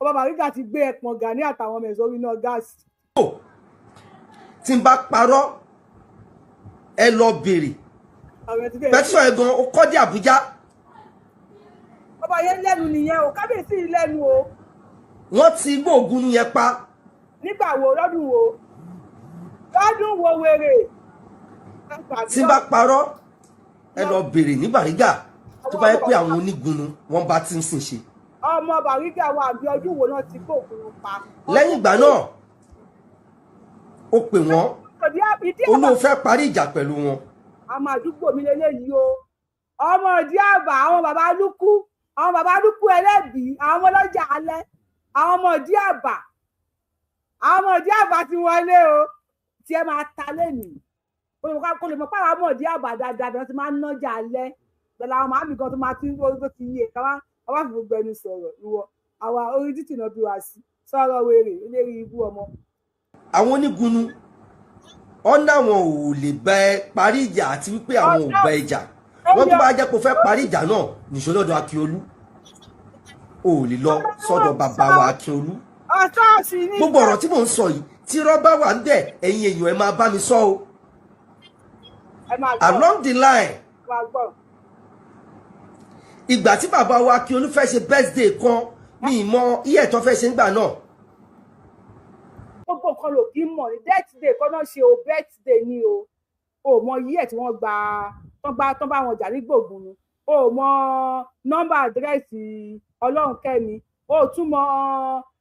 ọba Bariga ti gbé ẹ̀pọ̀n Gani àtàwọn ọmọ ẹ̀sọ́ iná gáàsì. tí n bá parọ́ ẹ lọ bèrè pẹ́tíṣọ̀ ẹ̀ gan ó kọ́ dé Àbújá. ọba yẹn lẹ́nu nìyẹn o kábíyèsí lẹ́nu o. wọ́n ti gbóògùn yẹn pa. nígbà wo lọ́dún wo wèrè. tí n bá parọ́ ẹ lọ bèrè ní Bariga tó bá yẹ pé àwọn onígunnu wọ́n bá ti ń sìn ṣe. ọmọ Bariga wa àbí ọdún wo náà ti gbóògùn pa. lẹ́yìn ìgbà náà ó pè wọ́n ó ló fẹ́ parí ìjà pẹ̀lú wọn. àmọ́ àdúgbò mi lélẹ́yìí o ọmọ ìdí àbà àwọn bàbá lúkú ẹlẹ́bì àwọn ọlọ́jà alẹ́ àwọn ọmọ ìdí àbà ti wọlé o tí ẹ máa ta lẹ́nìí kó lè mọ̀ pé àwọn ọmọ ìdí àbà dáadáa bí wọ́n ti máa ń nájà alẹ́ pẹ̀lú àwọn màámi kan tó máa ti ń tó ti yé káwá fi gbogbo ẹnu sọ̀rọ̀ ìwọ àwa orí títì náà bí wá sí sọ̀rọ̀ wèrè eléri ibú ọmọ. àwọn onígunnu ọ̀nà àwọn ò lè bẹ parí ìjà àti wípé àwọn ò bẹ ìjà wọ́n tó bá jẹ́ pé ó fẹ́ parí ìjà náà nìṣó lọ́dọ̀ Akíolú ò lè lọ sọ́dọ̀ bàbá wa Akíolú. gbogbo ọ̀rọ̀ tí mò ń sọ yìí tí rọ́bà wà ń bẹ̀ ẹ̀yin èèyàn ẹ máa bá mi sọ o. along the line ìgbà tí bàbá wa Akíolú fẹ́ ṣe birthday kan mi ì mọ iye tó fẹ́ ṣe nígbà náà. gbogbo nǹkan ló kí ń mọ̀ ní birthday kan náà ṣe o birthday ni o mọ iye tí wọ́n tán bá wọn jà ní gbòògùn o mọ nọ́mbà àdírẹ́sì Ọlọ́runkẹ́mi o tún mọ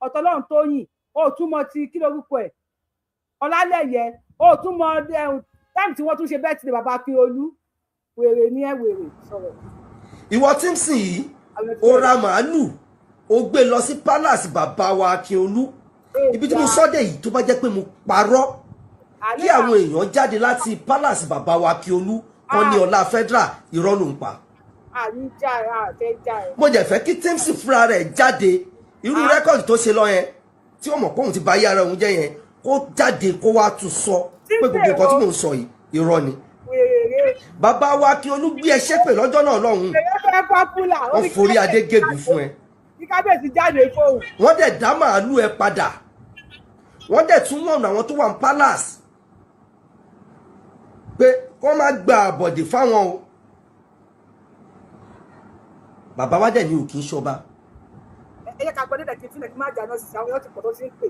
Ọ̀tọ́lọ́run Tóyìn o tún mọ ti kí lórúkọ ẹ̀ Ọlálẹ́yẹ o tún mọ táìmù tí wọ́n tún ṣe birthday bàbá Akíolú wèrè ní ẹ wèrè sọ̀rọ̀. ìwọ tí ń sìn yìí ó ra màálù ó gbé lọ sí palace bàbá wa Akíolú ibi tí mo sọ́dẹ̀ yìí tó bá jẹ́ pé mo parọ́ kí àwọn èèyàn jáde láti palace bàbá wa Akíolú kan ní ọlá federal irọ́ ló ń pa. mo jẹ́ fẹ́ kí Timothy fúnra rẹ̀ jáde irú rẹ́kọ̀dì tó ṣe lọ yẹn tí ó mọ̀ pé òun ti bà ayé ara òun jẹ́ yẹn kó jáde kó wá tún sọ pé gbogbo nǹkan tí mò ń sọ yìí irọ́ ni. bàbá wa Akíolú gbé ẹ ṣépè lọ́jọ́ náà lọ́hùn-ún wọ́n forí adé gègùn fún ẹ. wọ́n dẹ̀ dá màálù ẹ padà wọ́n dẹ̀ tún wọ̀nà àwọn tó wà ní palace pé kó má gba àbọ̀dè fáwọn o. bàbá wa dẹ̀ ní òkè ń ṣọba. ẹyẹ ká gbọ́dọ̀ dẹ̀ kí fúnẹ̀ kí má jà náà sí àwọn yóò ti pọ̀ tó sí ń pè.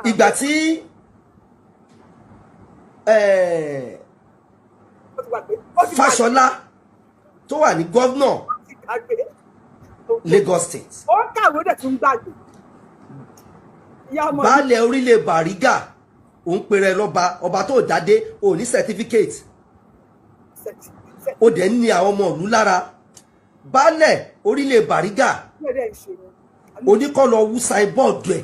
ìgbà tí Fáṣọlá tó wà ní gọ́vnọ̀ Lagos State. ó kàwé dẹ̀ tún gbàgbé. baálẹ̀ orílẹ̀ Bariga òun pèrè lọ́ba ọba tó dádé ò ní certificate ó dẹ̀ ní àwọn ọmọ ìlú lára baálẹ̀ orílẹ̀ Bariga oníkọ́ lọ wú signboard ẹ̀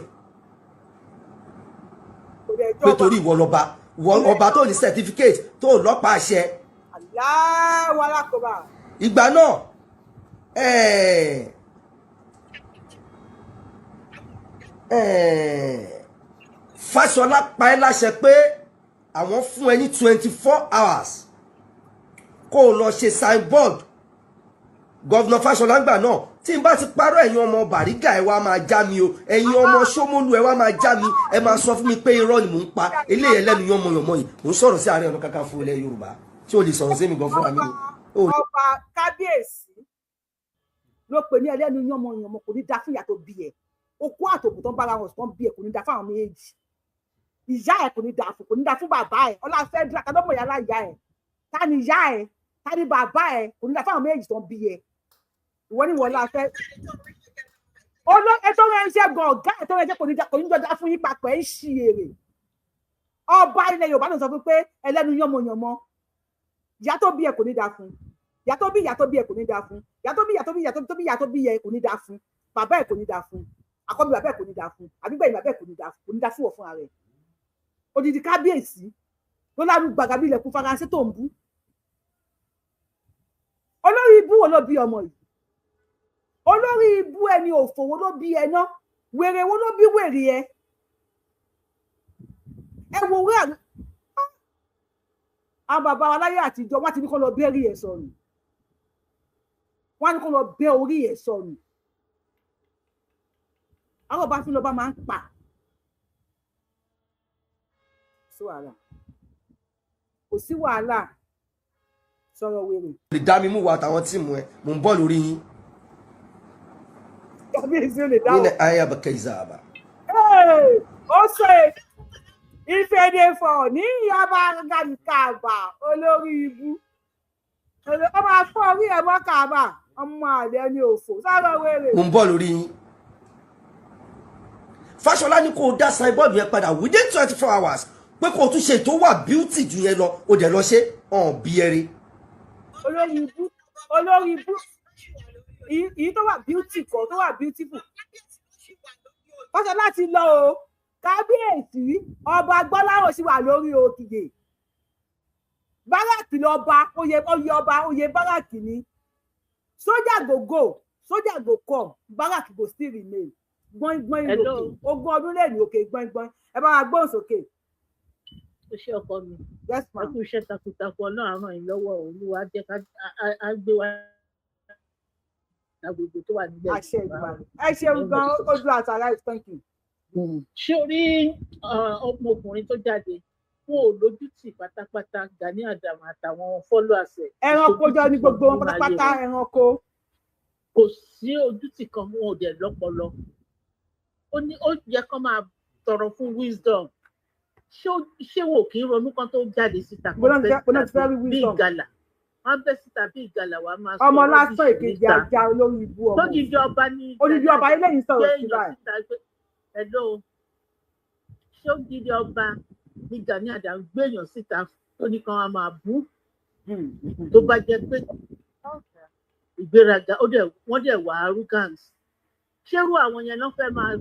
pé torí ìwọ lọ́ba ọba tó ní certificate tó lọ́pàá àṣẹ. ìgbà náà Fáṣọlá pa ẹ́ láṣẹ pé àwọn fún ẹ ní 24 hours kó o lọ ṣe signboard gọ́vnà Fáṣọlá gbà náà tí n bá ti parọ́ ẹ̀yin ọmọ Bariga ẹ wá máa já mi o ẹ̀yin ọmọ Ṣómólú ẹ wá máa já mi ẹ máa sọ fún mi pé irọ́ ni mò ń pa eléyìí ẹlẹ́nu yánmọ̀yánmọ̀ yìí mò ń sọ̀rọ̀ sí Ààrẹ Ọ̀nà Kakanfò ilẹ̀ Yorùbá tí o lè sọ̀rọ̀ sí mi gan fúnra mi o. ọba kábíyèsí ló pè ní ẹlẹ́nu yánmọ̀yánmọ̀ kò ní dá fún ìyá tó bí ẹ okó àtòkù tó ń bára wọn tó ń bí ẹ kò ní dá fáwọn méjì ìyá ẹ̀ kò ní dà fún bàbá ẹ̀ ọlá fẹ́dúrà kan lọ́mọ ìyá láyà ẹ̀ ta ni ìyá ẹ̀ ta ni bàbá ẹ̀ kò ní dà fún àwọn méjì tó ń bí ẹ̀ ìwọ ni wọ́n la fẹ́ ẹtọ́ rẹ̀ ń ṣe gan ọ̀gá ẹ̀tọ́ rẹ̀ jẹ́ kò ní jọjá fún yín papọ̀ ẹ̀ ń ṣí èrè ọba ilẹ̀ Yorùbá náà sọ fún pé ẹlẹ́nu yánmọ̀yánmọ́ ìyá tó bí ẹ̀ kò ní dà fún ìyá tó bí ẹ̀ kò ní dà fún ìyá tó bí ẹ̀ kò ní dà fún bàbá ẹ̀ kò ní dà fún àkọ́bí bàbá ẹ̀ kò ní dà fún àbígbẹ̀yìn bàbá ẹ̀ kò ní dà fún wọ̀ fúnra rẹ̀ odidi kábíyèsí ló lárú gbàgà bí ilẹ̀kùn Faransé tó ń bú olórí ibú wo ló bí ọmọ yìí olórí ibú ẹni òfò wo ló bí ẹ náà wèrè wo ló bí wèrè ẹ wo wé àwọn bàbá wa láyé àtijọ́ wọ́n ti ní kó lọ bẹ́ orí ẹ̀ sọnù wọ́n ní kó lọ bẹ́ orí ẹ̀ sọnù àwọn ọba tí lọ́ba máa ń pa kò sí wàhálà sọ̀rọ̀ wèrè. lè dá mi mú wa àtàwọn tíìmù ẹ mò ń bọ̀ lórí yín. kábíyèsí ò lè dáwọ́. nínú ayé abẹ́kẹ́ ìzàbà. ó ṣe ìfẹ̀dẹ̀fọ̀ ní ìyàbá gàdìkàbà olórí ibú ó máa fọ́ orí ẹ̀ mọ́ kàbà ọmọ àlẹ́ ní òfò sọ̀rọ̀ wèrè. mò ń bọ̀ lórí yín. Fáṣọlá ní kó o dá signboard yẹn padà within 24 hours pé kó o tún ṣe tó wà beauty jù yẹn lọ o dẹ̀ lọ ṣe ọ̀n bí ẹrẹ. olórí ibú èyí tó wà beauty kan tó wà beautiful Fáṣọlá ti lọ o kábíyèsí ọba gbọ́láhàn sì wà lórí òkìyè báràkì lọ́ba oyè ọba oyè báràkì ni sójà go come báràkì go still remain gbọ́ngbọ́n ìlòkè ogún ọdún lẹ́yìn òkè gbọ́ngbọ́n ẹ bá wa gbóhùn sókè. ó ṣe ọkọ mi ẹ kú iṣẹ́ takuntakun Ọlọ́run ràn yín lọ́wọ́ Olúwa jẹ́ ká gbé wa agbègbè tó wà níbẹ̀. ẹ ṣeun gan ojú àtàrà ìtọ́nkì. ṣé o rí ọmọkùnrin tó jáde wọn ò lójútì pátápátá Gani Adams àtàwọn followers ẹ̀. ẹranko jọ ní gbogbo wọn pátápátá ẹranko. kò sí ojútì kan wọn ò dẹ̀ lọ́pọlọ ó yẹ kó máa tọrọ fún wisdom ṣé wọn ò kí ń ronú kan tó jáde síta kan bí ìgalà wọn bẹ síta bí ìgalà wàá máa sọ ọmọ lásán èkejì ajá olórí ibú ọmọ lójijì ọba ní odidi ọba eléyìí sọ̀rọ̀ sí báyìí. ẹ̀lọ́ ṣé ó dídí ọba ní Gani Adams gbéyàn síta tó ní kan máa bú tó bá jẹ́ pé ìgbéraga wọ́n dẹ̀ wà arrogance ṣérú àwọn yẹn ló fẹ́ máa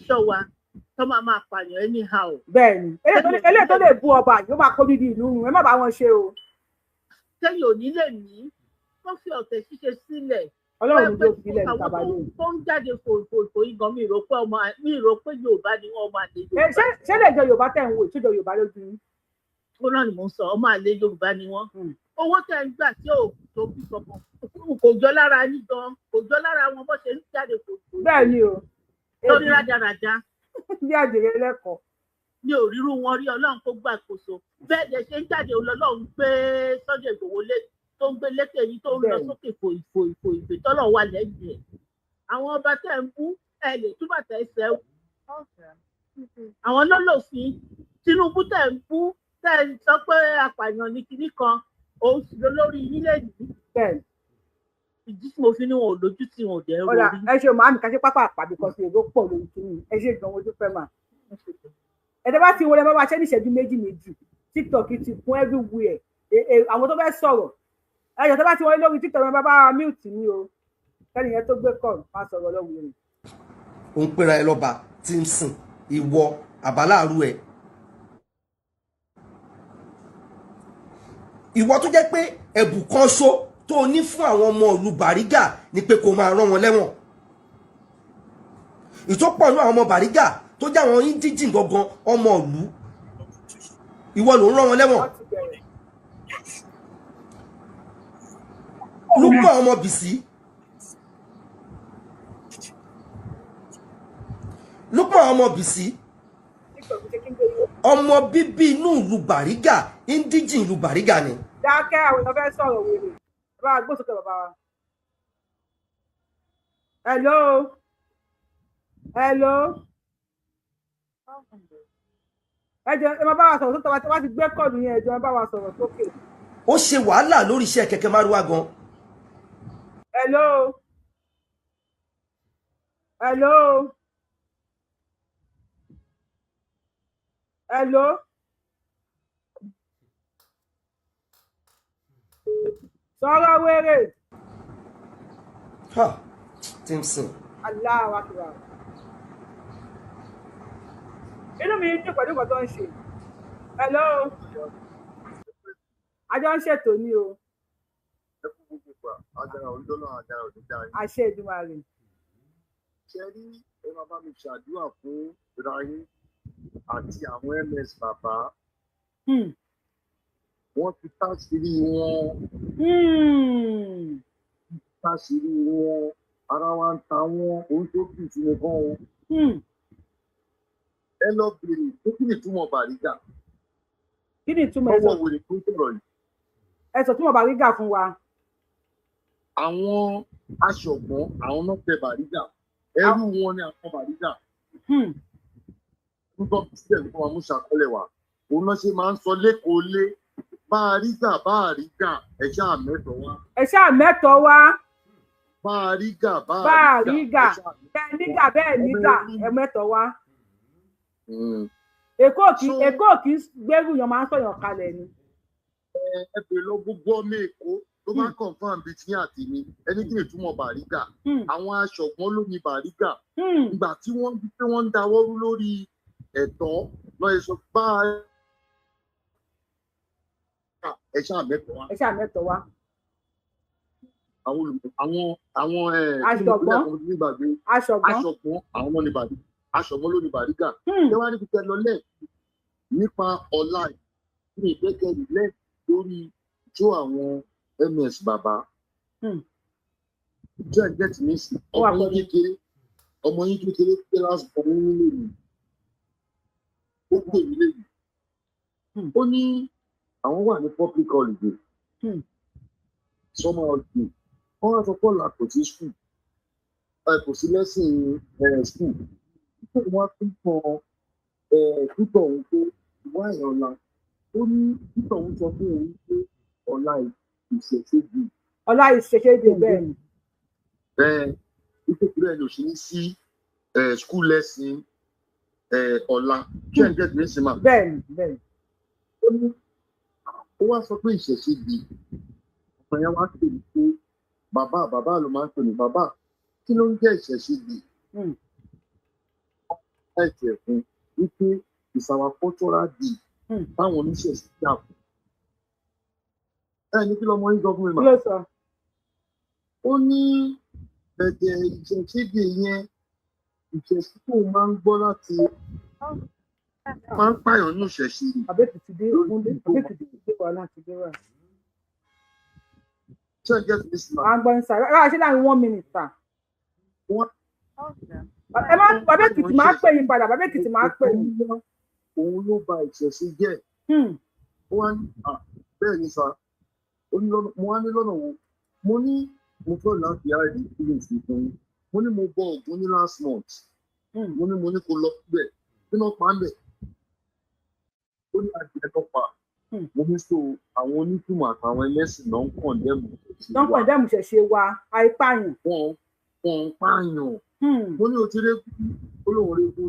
ṣọ́ wa tó máa pààyàn anyhow. bẹ́ẹ̀ni eléyìí tó lè bú ọba yóò máa kó dídí ìlú ẹ má bá wọn ṣe o. sẹ́yìn ò ní lè ní wọ́n fi ọ̀tẹ̀ ṣíṣe sílẹ̀. Ọlọ́run ló fi ilẹ̀ níta balẹ̀. àwọn tó ń jáde fòfòfò igan mi rò pé Yorùbá ni wọ́n máa lè Yorùbá. ṣé lè jọ Yorùbá tẹ̀ ń wò ìṣèjọ Yorùbá lójú yín. ó náà ni mò ń sọ ọmọ àlè Yorùbá ni wọ́n. owó tẹ̀ ń gbà tí ò tó bí kankan kò jọ lára yín gan kò jọ lára wọn bó ṣe ń jáde fòfò. bẹ́ẹ̀ ni o. lórí rádaràda. bí àjèrè lẹ́kọ̀ọ́. mi ò rírú wọn rí Ọlọ́run kó gbàkóso bẹ́ẹ̀ lè ṣe ń jáde Ọlọ́run gbé Sunday Igboho lé tó ń gbé lékè yìí tó ń lọ sókè ìfò tọ́lọ̀ wà lẹ́yìn ẹ̀. àwọn ọba tẹ̀ ń bú ẹ lè túbọ̀ tẹ̀ ẹsẹ̀ àwọn lọ́lọ́sìn Tinubu tẹ̀ ń bú tẹ̀ ń sọ pé apààyàn ní kinní kan òun sì lórí nílé yìí. ìdí tí mo fi ní wọn ò lójú tí wọn ò dẹ̀ rọrí. ẹ ṣe màámi ká ṣe pápá àpàdé kan sí èrò pọ̀ lórí kìíní ẹ ṣe gan ojú fẹ́ mà. ẹ̀dẹ̀ bá ti wọlé bá ṣe ní ìṣẹ́jú méjì TikTok ti kún everywhere àwọn tó fẹ́ sọ̀rọ̀ ẹ̀yọ̀ tó bá ti wọlé lórí TikTok ẹ bá mute ni o kẹ́ni yẹn tó gbé kọ́ máa sọ̀rọ̀ lọ́wọ́ rẹ̀. ó ń pera ẹ lọ́ba tí ń sìn ìwọ àbáláàrú ẹ. ìwọ tó jẹ́ pé ẹ̀bùn kan ṣó tó ní fún àwọn ọmọ ìlú Bariga ni pé kó máa rán wọn lẹ́wọ̀n. ìtọ́pọ̀ ní àwọn ọmọ Bariga tó jẹ́ àwọn indíjìn gangan ọmọ ìlú ìwọ ló ń rán wọn lẹ́wọ̀n. lúpọ̀ ọmọ Bìsí ọmọ bíbí inú ìlú Bariga indíjìn ìlú Bariga ni. dákẹ́ àwọn èèyàn fẹ́ sọ̀rọ̀ wèrè bá a gbósókè bàbá wa. hello. jọ̀ọ́ ẹ máa bá wa sọ̀rọ̀ tó wá ti gbé kọ́ọ̀dù yẹn ẹ jọ̀ọ́ ẹ bá wa sọ̀rọ̀ sókè. ó ṣe wàhálà lórí iṣẹ́ kẹ̀kẹ́ márúwá gan. Hello. Hello. Hello. Sọ̀rọ̀ wèrè. Ha, Timson. Allahu Akbar. Inú mi dùn pẹ̀lú nǹkan tó ń ṣe. Hello. Àjọ ń ṣètò ní o. Àṣẹ Èdùmàrè. Ṣé rí ẹ máa bá mi ṣàdúrà fún Ibrahim àti àwọn MS bàbá? Wọ́n ti táṣìírí wọn. Táṣìírí wọn. Ara wa ń ta wọn. Ohun tó kù sí mi gan o. Ẹ lọ bèrè tó kí ni ìtumọ̀ Bariga? Kí ni ìtumọ̀ ẹ̀ sọ? Ọwọ́ wèrè tó sọ̀rọ̀ yìí. Ẹ sọ túmọ̀ Bariga fún wa. Àwọn aṣọ̀gbọ́n àwọn náà tẹ Bariga. Ẹrú wọn ni àwọn Bariga. Nígbà sílẹ̀ nípa wọn mú ṣàkọlẹ̀ wá. Òun náà ṣe máa ń sọ lẹ́kọ̀ọ́ lé. Bariga ẹ ṣáà mẹ́tọ̀ wá. Ẹ ṣáà mẹ́tọ̀ wá. Bariga bẹ́ẹ̀ nígà bẹ́ẹ̀ nígà ẹ mẹ́tọ̀ wá. Èkó kì í gbẹ́rù yàn máa ń sọ̀yàn kalẹ̀ ni. Ẹ bèrè lọ gbogbo ọmọ Èkó tó bá confam bíi tí àti mi ẹni tí ìtumọ̀ Bariga àwọn aṣọ̀gbọ́n ló ní Bariga ìgbà tí wọ́n bí pé wọ́n ń dáwọ́rú lórí ẹ̀tọ́ lọ́ọ́ sọ bá ẹ ṣáà mẹ́tọ̀ wá. Ẹ ṣáà mẹ́tọ̀ wá. Àwọn aṣọ̀gbọ́n àwọn ní Bariga aṣọ̀gbọ́n ló ní Bariga. Ẹ wá níbi tẹ lọ lẹ́ẹ̀kì nípa ọ̀la ní ìgbẹ́kẹ̀lé lẹ́ẹ̀kì lórí tó àwọn MS bàbá. Jẹ́ ẹgbẹ́ tí mi sì ọmọ yín kékeré kíláàsì ọmọ yín lèmi. Ó pè mí lèmi. Ó ní àwọn wà ní public holiday. Summer holiday. Wọ́n wá sọ pé ọ̀la kò sí school. Kò sí lẹ́sìn school. Wọ́n á tún títọ̀ òun pé ìwá ìrọ̀lá. Ó ní títọ̀ òun sọ fún òun pé ọ̀la ìṣẹ̀ṣẹ̀dì. Ọ̀la ìṣẹ̀ṣẹ̀dì bẹ́ẹ̀ ni. Nítorí ẹni ò ṣe ní sí school lesson ọ̀la kí ẹ̀ gẹ́gẹ́ bí ṣe máa. Bẹ́ẹ̀ni. Ó wá sọ pé ìṣẹ̀ṣẹ̀dì ọ̀pọ̀ yẹn wá pè ní pé bàbá ló máa ń pè ní bàbá kí ló ń jẹ́ ìṣẹ̀ṣẹ̀dì. Ẹ̀jẹ̀ fún wípé it's our cultural day táwọn oníṣẹ̀ṣẹ̀ jà fún. Ní kí lọmọ yín sọ fún mi mà. Ó ní ẹ̀jẹ̀ ìṣẹ̀ṣẹ̀dì yẹn ìṣẹ̀ṣẹ̀ tó máa ń gbọ́ láti máa ń pààyàn ní ìṣẹ̀ṣẹ̀. Àbẹ́kìtì dé wà láti dé wà. Ṣé ẹ gẹ́gẹ́ bí sinmi? Àgbọ̀n ìsàrẹ́ ṣé láàrin 1 minute sà. Ẹ má Àbẹ́kìtì máa pè yín padà Àbẹ́kìtì máa pè yín. Òun ló ba ìṣẹ̀ṣẹ̀ jẹ́. Ó wá ní bẹ́ẹ̀ ni sà. Mo wá ní lọ́nà wo? Mo ní mo fẹ́ láti àìrí feelings fún yín. Mo ní mo bọ Ògún ní last month. Mo ní kó lọ síbẹ̀. Kí ló pa ń bẹ̀? Ó ní adìẹ tó pa. Mo ní so àwọn onítùmọ̀ àtàwọn ẹlẹ́sìn náà ń kọ̀ndẹ́mù. Wọ́n kọ̀ndẹ́mù ṣẹ̀ṣẹ̀ wa àìpààyàn. Wọ́n ń pààyàn. Mo ní o ti ré olóhùn ré kú.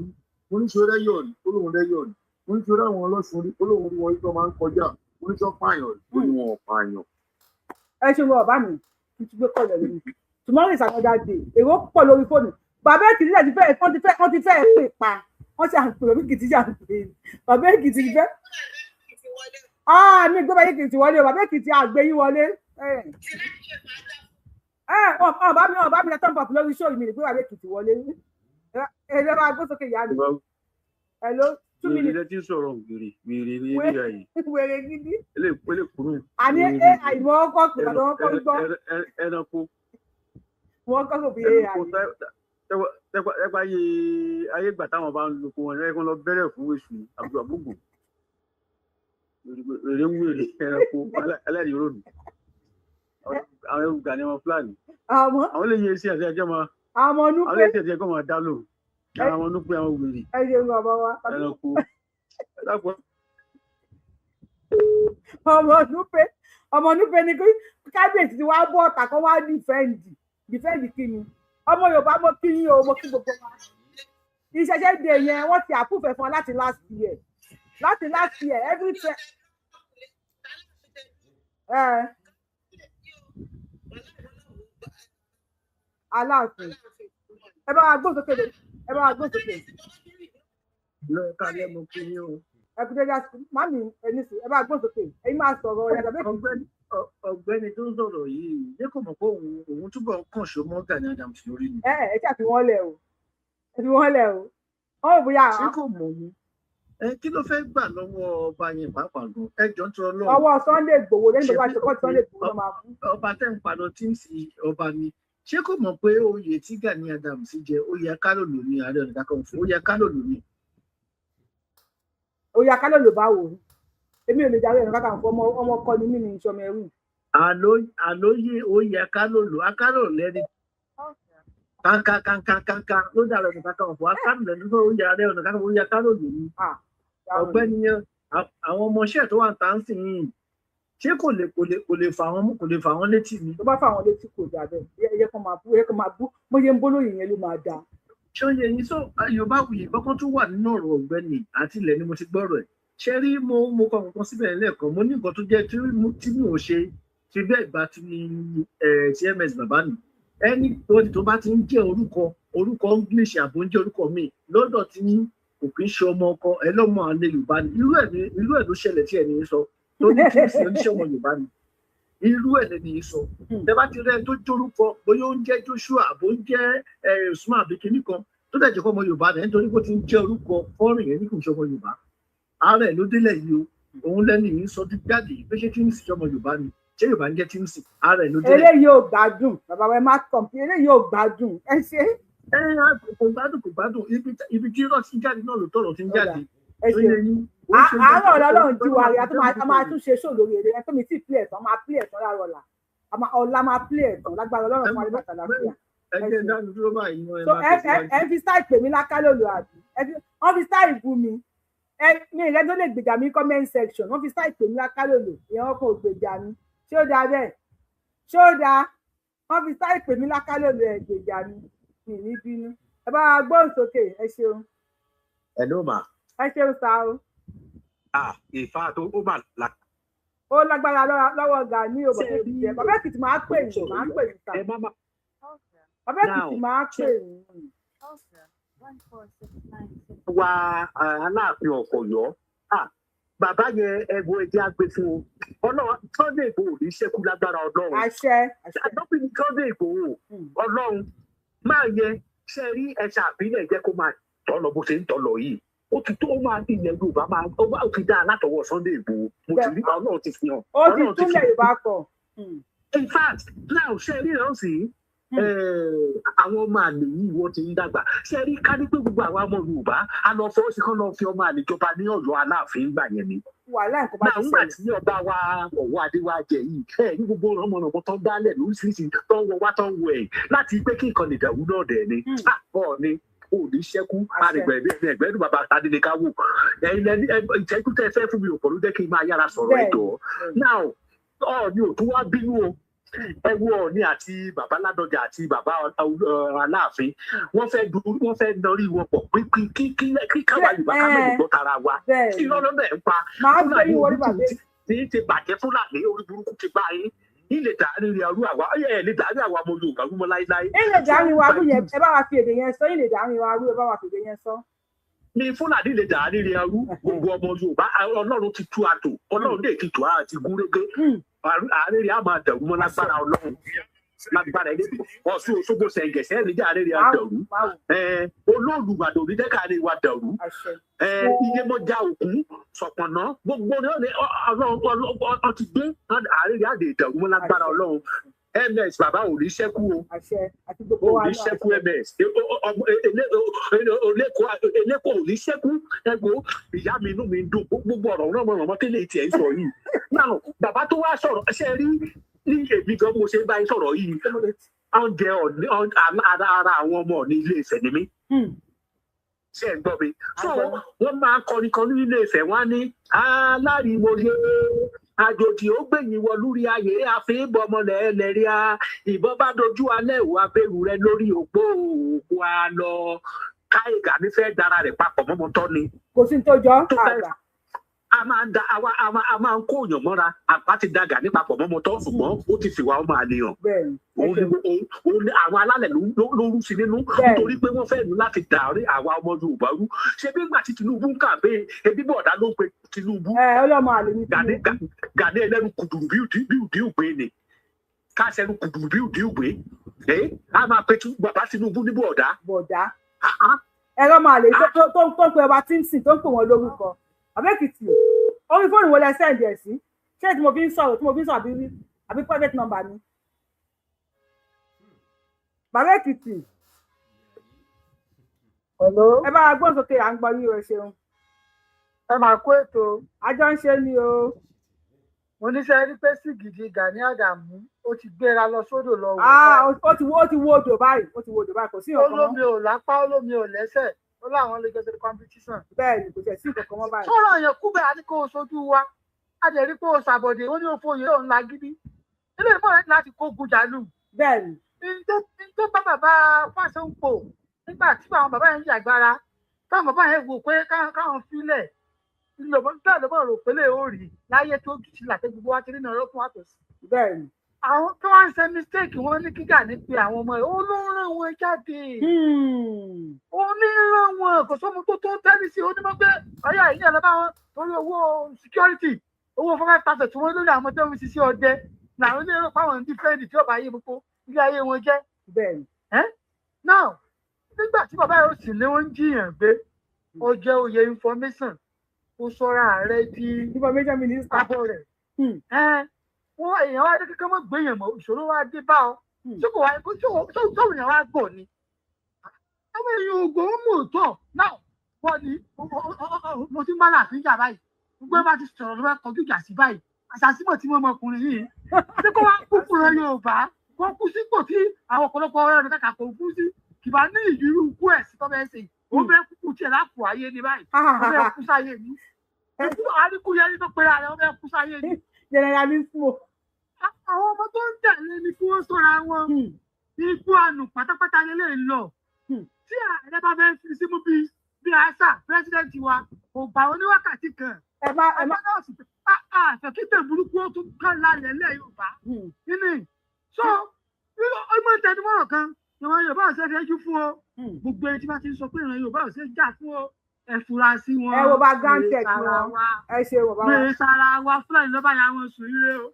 Mo ní ṣe rẹ́yọ̀ rí olóhùn rẹ́yọ̀ rí. Mo ní ṣe rẹ́ àwọn ọlọ́sùn rí olóhùn rí wọn tó máa ń kọjá. Mo ní sọ pààyàn rí. Ó ní wọn ò pààyàn. Ẹ ṣe wọ ọ̀bá mi kí n ti gbé kọ̀lẹ̀ lórí. Tomorrow is another day. Èrò pọ̀ lórí fóònù. Bàbá Èkìtì náà wọ́n ti fẹ́ pè pa. Wọ́n ṣe àpè lórí Èkìtì ṣe àpè. Bàbá Èkìtì ti fẹ́. Mi gbé bàbá Èkìtì wọlé o. Bàbá Èkìtì àgbé yín wọlé. Ọba mi lẹ́tọ̀ pọ̀ lórí show mi gbé bàbá Èkìtì wọlé. Ẹ̀rọ máa gbé sókè yá mi. Hello 2 minutes. Ilé tí ń sọ̀rọ̀ wèrè ní ilé ayé. Wèrè gidi. Ilé kúrú. Àní àìmọ̀ ọkọ̀ pè àtọ̀ ọkọ̀ gbọ́. Ẹranko. Wọ́n kọ́ kò fi Tẹ́gbà ayé ìgbà táwọn bá ń lo wọn ẹ̀kọ́ lọ bẹ̀rẹ̀ fún èṣù àbúgbò. Èrè ń wèrè ẹranko ẹlẹ́rìí ròdù. Àwọn ẹrù Gani wọn Fúlàní. Àwọn lè yẹ sí àti ẹjọ́ máa. Àwọn lè tẹ̀sí ẹjọ́ máa dá lò. Àwọn ọmọ pé àwọn wèrè. Ẹ ṣe ń bàbá wa. Ẹranko. ọmọ Nupe ni kábíyèsí ti wá bọ́ ọ̀tà kan wá dìfẹ́ǹdì kí ni ọmọ Yorùbá mo kí yín o mo kí gbogbo wa ìṣẹ̀ṣẹ̀ dé yẹn wọ́n ti àpúfẹ̀ fún láti last year every Aláàfin ẹ bá wa gbọ́ sókè lọ́ọ̀ká lẹ́nu kí ni o. ẹkùnjẹjà mami ẹni sùn ẹ bá gbọ́ sókè ẹ̀yin máa sọ̀rọ̀ ẹ̀yà bẹ́ẹ̀ ọ̀gbẹ́ni tó ń sọ̀rọ̀ yìí yẹ kò mọ̀ pé òun túbọ̀ ń kàn ṣó mọ́ Gani Adams lórí ni. ẹ ṣàfi wọn lẹ o wọn ò bóyá. ṣé kò mọ̀ ni kí ló fẹ́ gbà lọ́wọ́ ọba yẹn pàápàá gan ẹjọ́ ń tọrọ lọ́wọ́. ọwọ́ Sunday Igboho lẹ́nu tó bá ṣe kọ́ Sunday Igboho ló máa fún. ọba tẹ́ ń padà tí ń sin ọba ni ṣé kò mọ̀ pé oyè tí Gani Adams jẹ oyè kálòlò ní Ààrẹ Ọ̀nà Kakanfò oyè kálòlò ní. oyè kálòlò báwo èmi ò lè jáwé Ọ̀nà Kakanfò ọmọ ọkọ ni mí ní ìṣọmọ ẹrú. àlóyè oyè kálòlò lẹ́ni kankankankankanka ló dàrọ Ọ̀nà Kakanfò akálòlò lẹ́ni tó oyè Ààrẹ Ọ̀nà Kakanfò oyè kálòlò ní. ọ̀gbẹ́ni yẹn àwọn ọmọọṣẹ́ tó wà ń tà ń sìn yìí ṣé kò lè fà wọ́n létí ni. tó bá fà wọ́n létí kò dà bẹ́ẹ̀ ẹyẹ kan máa bú mo yẹ ń bólóyè yẹn ló máa dà. ṣé ó yẹ yín sọ Yorùbá wuyì kọ́kọ́ tún wà nínú ọ̀rọ̀ ọ̀gbẹ́ni àti ilẹ̀ ni mo ti gbọ́rọ̀ ẹ̀ ṣé rí mo kọ nǹkan síbẹ̀ lẹ́ẹ̀kan mo ní nǹkan tó jẹ́ tí mi ò ṣe ti bẹ́ẹ̀ gba ti ms bàbá mi ẹni tó bá ti ń jẹ́ orúkọ English àbò ń jẹ́ orúkọ mi lọ́dọ̀ tí kò kí ń ṣe ọmọ ọkọ ẹlọ́mọ alẹ́ Yorùbá ni irú ẹ̀ ló ṣẹlẹ̀ tí ẹni sọ tó ní kí n sì oníṣẹ́ ọmọ Yorùbá ni irú ẹ̀ lẹ́ni sọ tẹ bá ti rẹ́ tó jórúkọ bóyá ó ń jẹ́ Joshua àbò ń jẹ́ Usman àbí kinní kan tó dẹ̀ jẹ́ kọ́ ọmọ Yorùbá rẹ̀ nítorí pé ó ti ń jẹ́ orúkọ fọ́ọ̀rìn yẹn ní kò ń ṣe ọmọ Yorùbá ààrẹ ló délẹ̀ yìí o òun lẹ́nu yìí sọ ti jáde pé ṣé tí ń sì ọmọ Yorùbá ni ṣé Yorùbá ń jẹ́ tí ń sì ààrẹ ló délẹ̀. eléyìí ò gbádùn bàbá wa má kàn pé eléyìí ò gbádùn ẹ ṣe. kò gbádùn ibi tí irọ́ ti jáde náà ló tọ̀rọ̀ ti ń jáde. àárọ̀ ọlọ́run jí wa rí a máa tún ṣe ṣòro rere ẹ tó mi tí pílẹ̀ tán máa pílẹ̀ tán láàárọ̀ ọ̀la máa pílẹ̀ tán lágbára ọlọ́run fún àríbàtà láfíà. ẹgbẹ́ dánú dúró báyìí wọn. so ẹ fi style pè mí lákàlòlò àbí wọ́n fi style bú mi mi ìrẹ́ tó lè gbèjà mi comment section wọ́n fi style pè mí lákàlòlò ìyẹn wọn kò gbèjà mi ṣé ó dáa bẹ́ẹ̀ ṣé ó dáa wọ́n fi style pè mí lákàlòlò ẹ̀ gbèjà mi ní bínú ẹ bá wa gbóhùn sókè ẹ ṣeun. ẹ ló mà. ẹ ṣeun sá o. ìfà tó ó mà là. ó lágbára lọ́wọ́ Gani o bàbá Èkìtì ẹ bàbá Èkìtì máa pè yín sá. bàbá Èkìtì máa pè yín. wa Aláàfin Ọ̀yọ́ bàbá yẹn ẹgbọn ẹjẹ àgbẹ fún o Ọlọ́run Sunday Igboho ní ṣẹ́kù lágbára Ọlọ́run àṣẹ àdópin Sunday Igboho Ọlọ́run máa yẹ ṣe rí ẹ̀ṣà àbílẹ̀ jẹ́ kó máa tọ́ lọ bó ṣe ń tọ́ lọ yìí ó ti tó máa ń ilẹ̀ Yorùbá ó ti dá látọwọ́ Sunday Igboho mo ti rí Ọlọ́run ti fi hàn. ó ti túnlẹ̀ Yorùbá kọ. in fact now ṣe rí ìrántí àwọn ọmọ àlè yìí wọ́n ti ń dàgbà ṣe rí ká ní pé gbogbo àwọn ọmọ Yorùbá a lọ fọwọ́ sí kán lọ fi ọmọ àlè jọba ní Ọ̀yọ́ Aláàfin gbà yẹn ni. náà nígbà tí ọba wa Ọ̀wọ̀ Adéwájẹ yìí ní gbogbo ọmọọmọ tó ń dálẹ̀ lóríṣiríṣi tó ń wọ wá tó ń wọ ẹ̀ láti pé kí nǹkan lè dàrú náà dẹ̀ ni bọ́ọ̀ ni ò ní ṣẹ́kù àrẹ̀gbẹ̀ẹ́dùn bàbá Tadéléká wò ìtẹ́kù tẹ́ fẹ́ fún mi ò pọ̀ ló jẹ́ kí n máa yára sọ̀rọ̀ ẹ̀dọ̀ now Ọọ̀ni ò tún wá bínú o ẹ wo Ọọ̀ni àti bàbá Ládọjà àti bàbá Aláàfin wọ́n fẹ́ nọrí wọn pọ̀ pínpín kí káwa Yorùbá ká mẹ́rin gbọ́ tara wa kí lọ́lọ́ bẹ̀ ń pa Fúlàní orí ti bàjẹ́ Fúlàní orí burúkú ti bá yín ilé dàárín arú àwa ilé dàárín àwa ọmọ Yorùbá gbọmọ láíláí. ilé dàárín wa arú yẹn ẹ bá wa fi èdè yẹn sọ ilé dàárín wa arú ẹ bá wa fi èdè yẹn sọ. ní Fúlàní lè dàárín arú gbogbo ọmọ Yorùbá Ọlọ́run ti tú àtò Ọlọ́run lè ti tù á àti gúnrégé àárẹ̀ rẹ̀ á máa dẹ̀rù mọ́ lágbára Ọlọ́run lágbára ilé Ọ̀ṣun Òṣogbo Ṣẹ̀ǹgẹ̀ṣẹ̀ níjà àárẹ̀ rẹ̀ á dẹ̀rù Olóòlùwàdò onídẹ́ka àárẹ̀ wa dẹ̀rù Iyemọja Òkun Ṣọ̀pọ̀nná gbogbo Ọlọ́run ti gbé àárẹ̀ rẹ̀ á lè dẹ̀rù mọ́ lágbára Ọlọ́run ms bàbá ò ní ṣẹ́kù o ò ní ṣẹ́kù ms eléko ò ní ṣẹ́kù ẹgbò ìyá mi inú mi ń dùn gbogbo ọ̀rọ̀ náà mọ̀ tẹ́lẹ̀ tiẹ̀ ń sọ yìí náà bàbá tó wá sọ̀rọ̀ ṣe rí ní èmi gan bó ṣe ń bá yín sọ̀rọ̀ yìí oúnjẹ ara àwọn ọmọ ní Ilé Ifẹ̀ ni mí ṣé ẹ gbọ́ mi so wọ́n máa kọrin kan nílé Ifẹ̀ wọ́n á ní aláriwoye àjòjì ó gbẹ̀yìn wọ lórí ayé àfihàn ọmọ lẹ́ẹ̀lẹ́rí a ìbọn bá dojú alẹ́ ìwọ abẹ́rù rẹ lórí òpó òkú a lọ káyé Gani fẹ́ dára rẹ̀ papọ̀ mọ́mọ́tọ́ ni. kò sí tó jọ àgbà. a máa ń kó òyàn mọ́ra àpá ti da Gani papọ̀ mọ́mọ́tọ́ ṣùgbọ́n ó ti fìwà ọmọ àlèyàn. òun ni àwọn alálẹ̀ ló rú sí nínú nítorí pé wọ́n fẹ́ẹ́ ní láti dàrí àwa ọmọ Yorùbá rú ṣé bí ìgbà tí Tinubu ń kà pé ebi bọ̀dá ló pe Tinubu. ọlọ́mọ àlè ní Tinubu. Gani ẹlẹ́nu kùdùrù bí ògbé ni káṣẹ́nu kùdùrù bí ògbé a máa pe bàbá Tinubu ní bọ̀dá. ẹ̀rọ máa lè tó ń pe ọba tíǹsì tó ń pè wọ́n lórúkọ àbẹ́kìtì orí fóònù wo lẹ sẹ́ǹdì ẹ̀ sí ṣé tí mo fi ń sọ̀rọ̀ àbí private number ni. Bàbẹ́kìtì ẹ bá wa gbọ́n sókè à ń gbọ́ yín o ṣeun. ẹ máa kó ètò àjọ ń ṣe ni o. mo níṣẹ́ rí pé sí gidi Gani Adamu ó ti gbéra lọ sódò lọ wò. ó ti wo odò báyìí kò sí nǹkan mọ́. olómi ò lápá olómi ò lẹ́sẹ̀ ó láwọn lè jẹ́ competition. bẹ́ẹ̀ni kò tẹ̀ sí nǹkan mọ́ báyìí. sọ̀rọ̀ yẹn kú bẹ́ẹ̀ àti kó o sojú wa a dẹ̀ rí pé o ṣàbọ̀dé ó ní o fòye òun la gidi ilé ìmọ̀ rẹ̀ láti kó gùjàlù. bẹ́ẹ̀ni. tó bá bàbá Fásánpò nígbà tí àwọn bàbá yẹn ń jàgbára táwọn bàbá yẹn wò pé káwọn filẹ̀ lọ́bọ̀ rò pé lè ó rí láyé tó jù sí làtẹ́ gbogbo wa ti rí náà lọ́kùn àtòsí. bẹ́ẹ̀ni. àwọn tó wá ń ṣe mistake wọn ní kí Gani pe àwọn ọmọ ẹ̀ ó ló ń rán wọn jáde. ó ní rán wọn kò sóhun tó tẹ́lẹ̀ sí onímọ̀ pé ọ̀yà ìyá ẹ̀ lọ́ba wọn torí owó security owó 5,000 tí wọ́n lórí àwọn tó ń ṣiṣẹ́ ọdẹ làwọn ilé ìrọ̀pá wọn ń dífẹ́ǹdì tí ọba ayé gbogbo ilé ayé wọn jẹ́. bẹ́ẹ̀ni. now nígbà tí bàbá yóò sì lé wọn jiyàn gbé ó jẹ́ oyè information ó sọ́ra ààrẹ di information minister abọ́ rẹ̀. wọ́n èèyàn wá dé kékeré mọ́ gbéyàn mọ́ ìṣòro wá dé bá ọ tí kò wáyé kó tó èèyàn wá gbọ̀ ni. àwọn èèyàn ògbó ń mú òótọ́ náà wọ́n ní mo ti ń bá láàfin jà báyìí gbogbo bá ti sọ̀rọ̀ ló bá kọjú ìjà sí báyìí àṣàṣìmọ̀ tí wọ́n mọkùnrin yìí tí kò wá kúkú rẹ Yorùbá kó kú sípò tí àwọn ọ̀pọ̀lọpọ̀ ọ̀rẹ́ rẹ̀ kàkà kò kú sí kìbá ní ìdírú kú ẹ̀ sí tọ́bẹ̀ ṣe ó fẹ́ kúkú tiẹ̀ lápò ayé ni báyìí ó fẹ́ kú sáyé ni àríkúyẹrí tó pera rẹ̀ ó fẹ́ kú sáyé ni. generalismo. àwọn ọmọ tó ń tẹ̀lé ni kí wọ́n sọ́ra wọn ikú àánú pátápátá lélẹ̀ ń lọ tí ààrẹ bá fẹ́ fi símú bí àṣà pírẹsidẹ́ǹtì wa kò gbà wọn ní wákàtí kan àfẹ́kítẹ̀ burúkú ó tún kán lálẹ́ lẹ́ Yorùbá nínú so ọmọ ìtẹnumọ́rọ̀ kan ìran Yorùbá ò ṣe fẹ́jú fún ọ gbogbo ẹni tí bá ti ń sọ pé ìran Yorùbá ò ṣe jà fún ọ ẹ fura sí wọn ẹ wo bá gántẹ̀ wọn ẹ ṣe wọ bá wọn. bẹ́ẹ̀ sara wa Fúlàní lọ́ba ya wọn sùn ire o.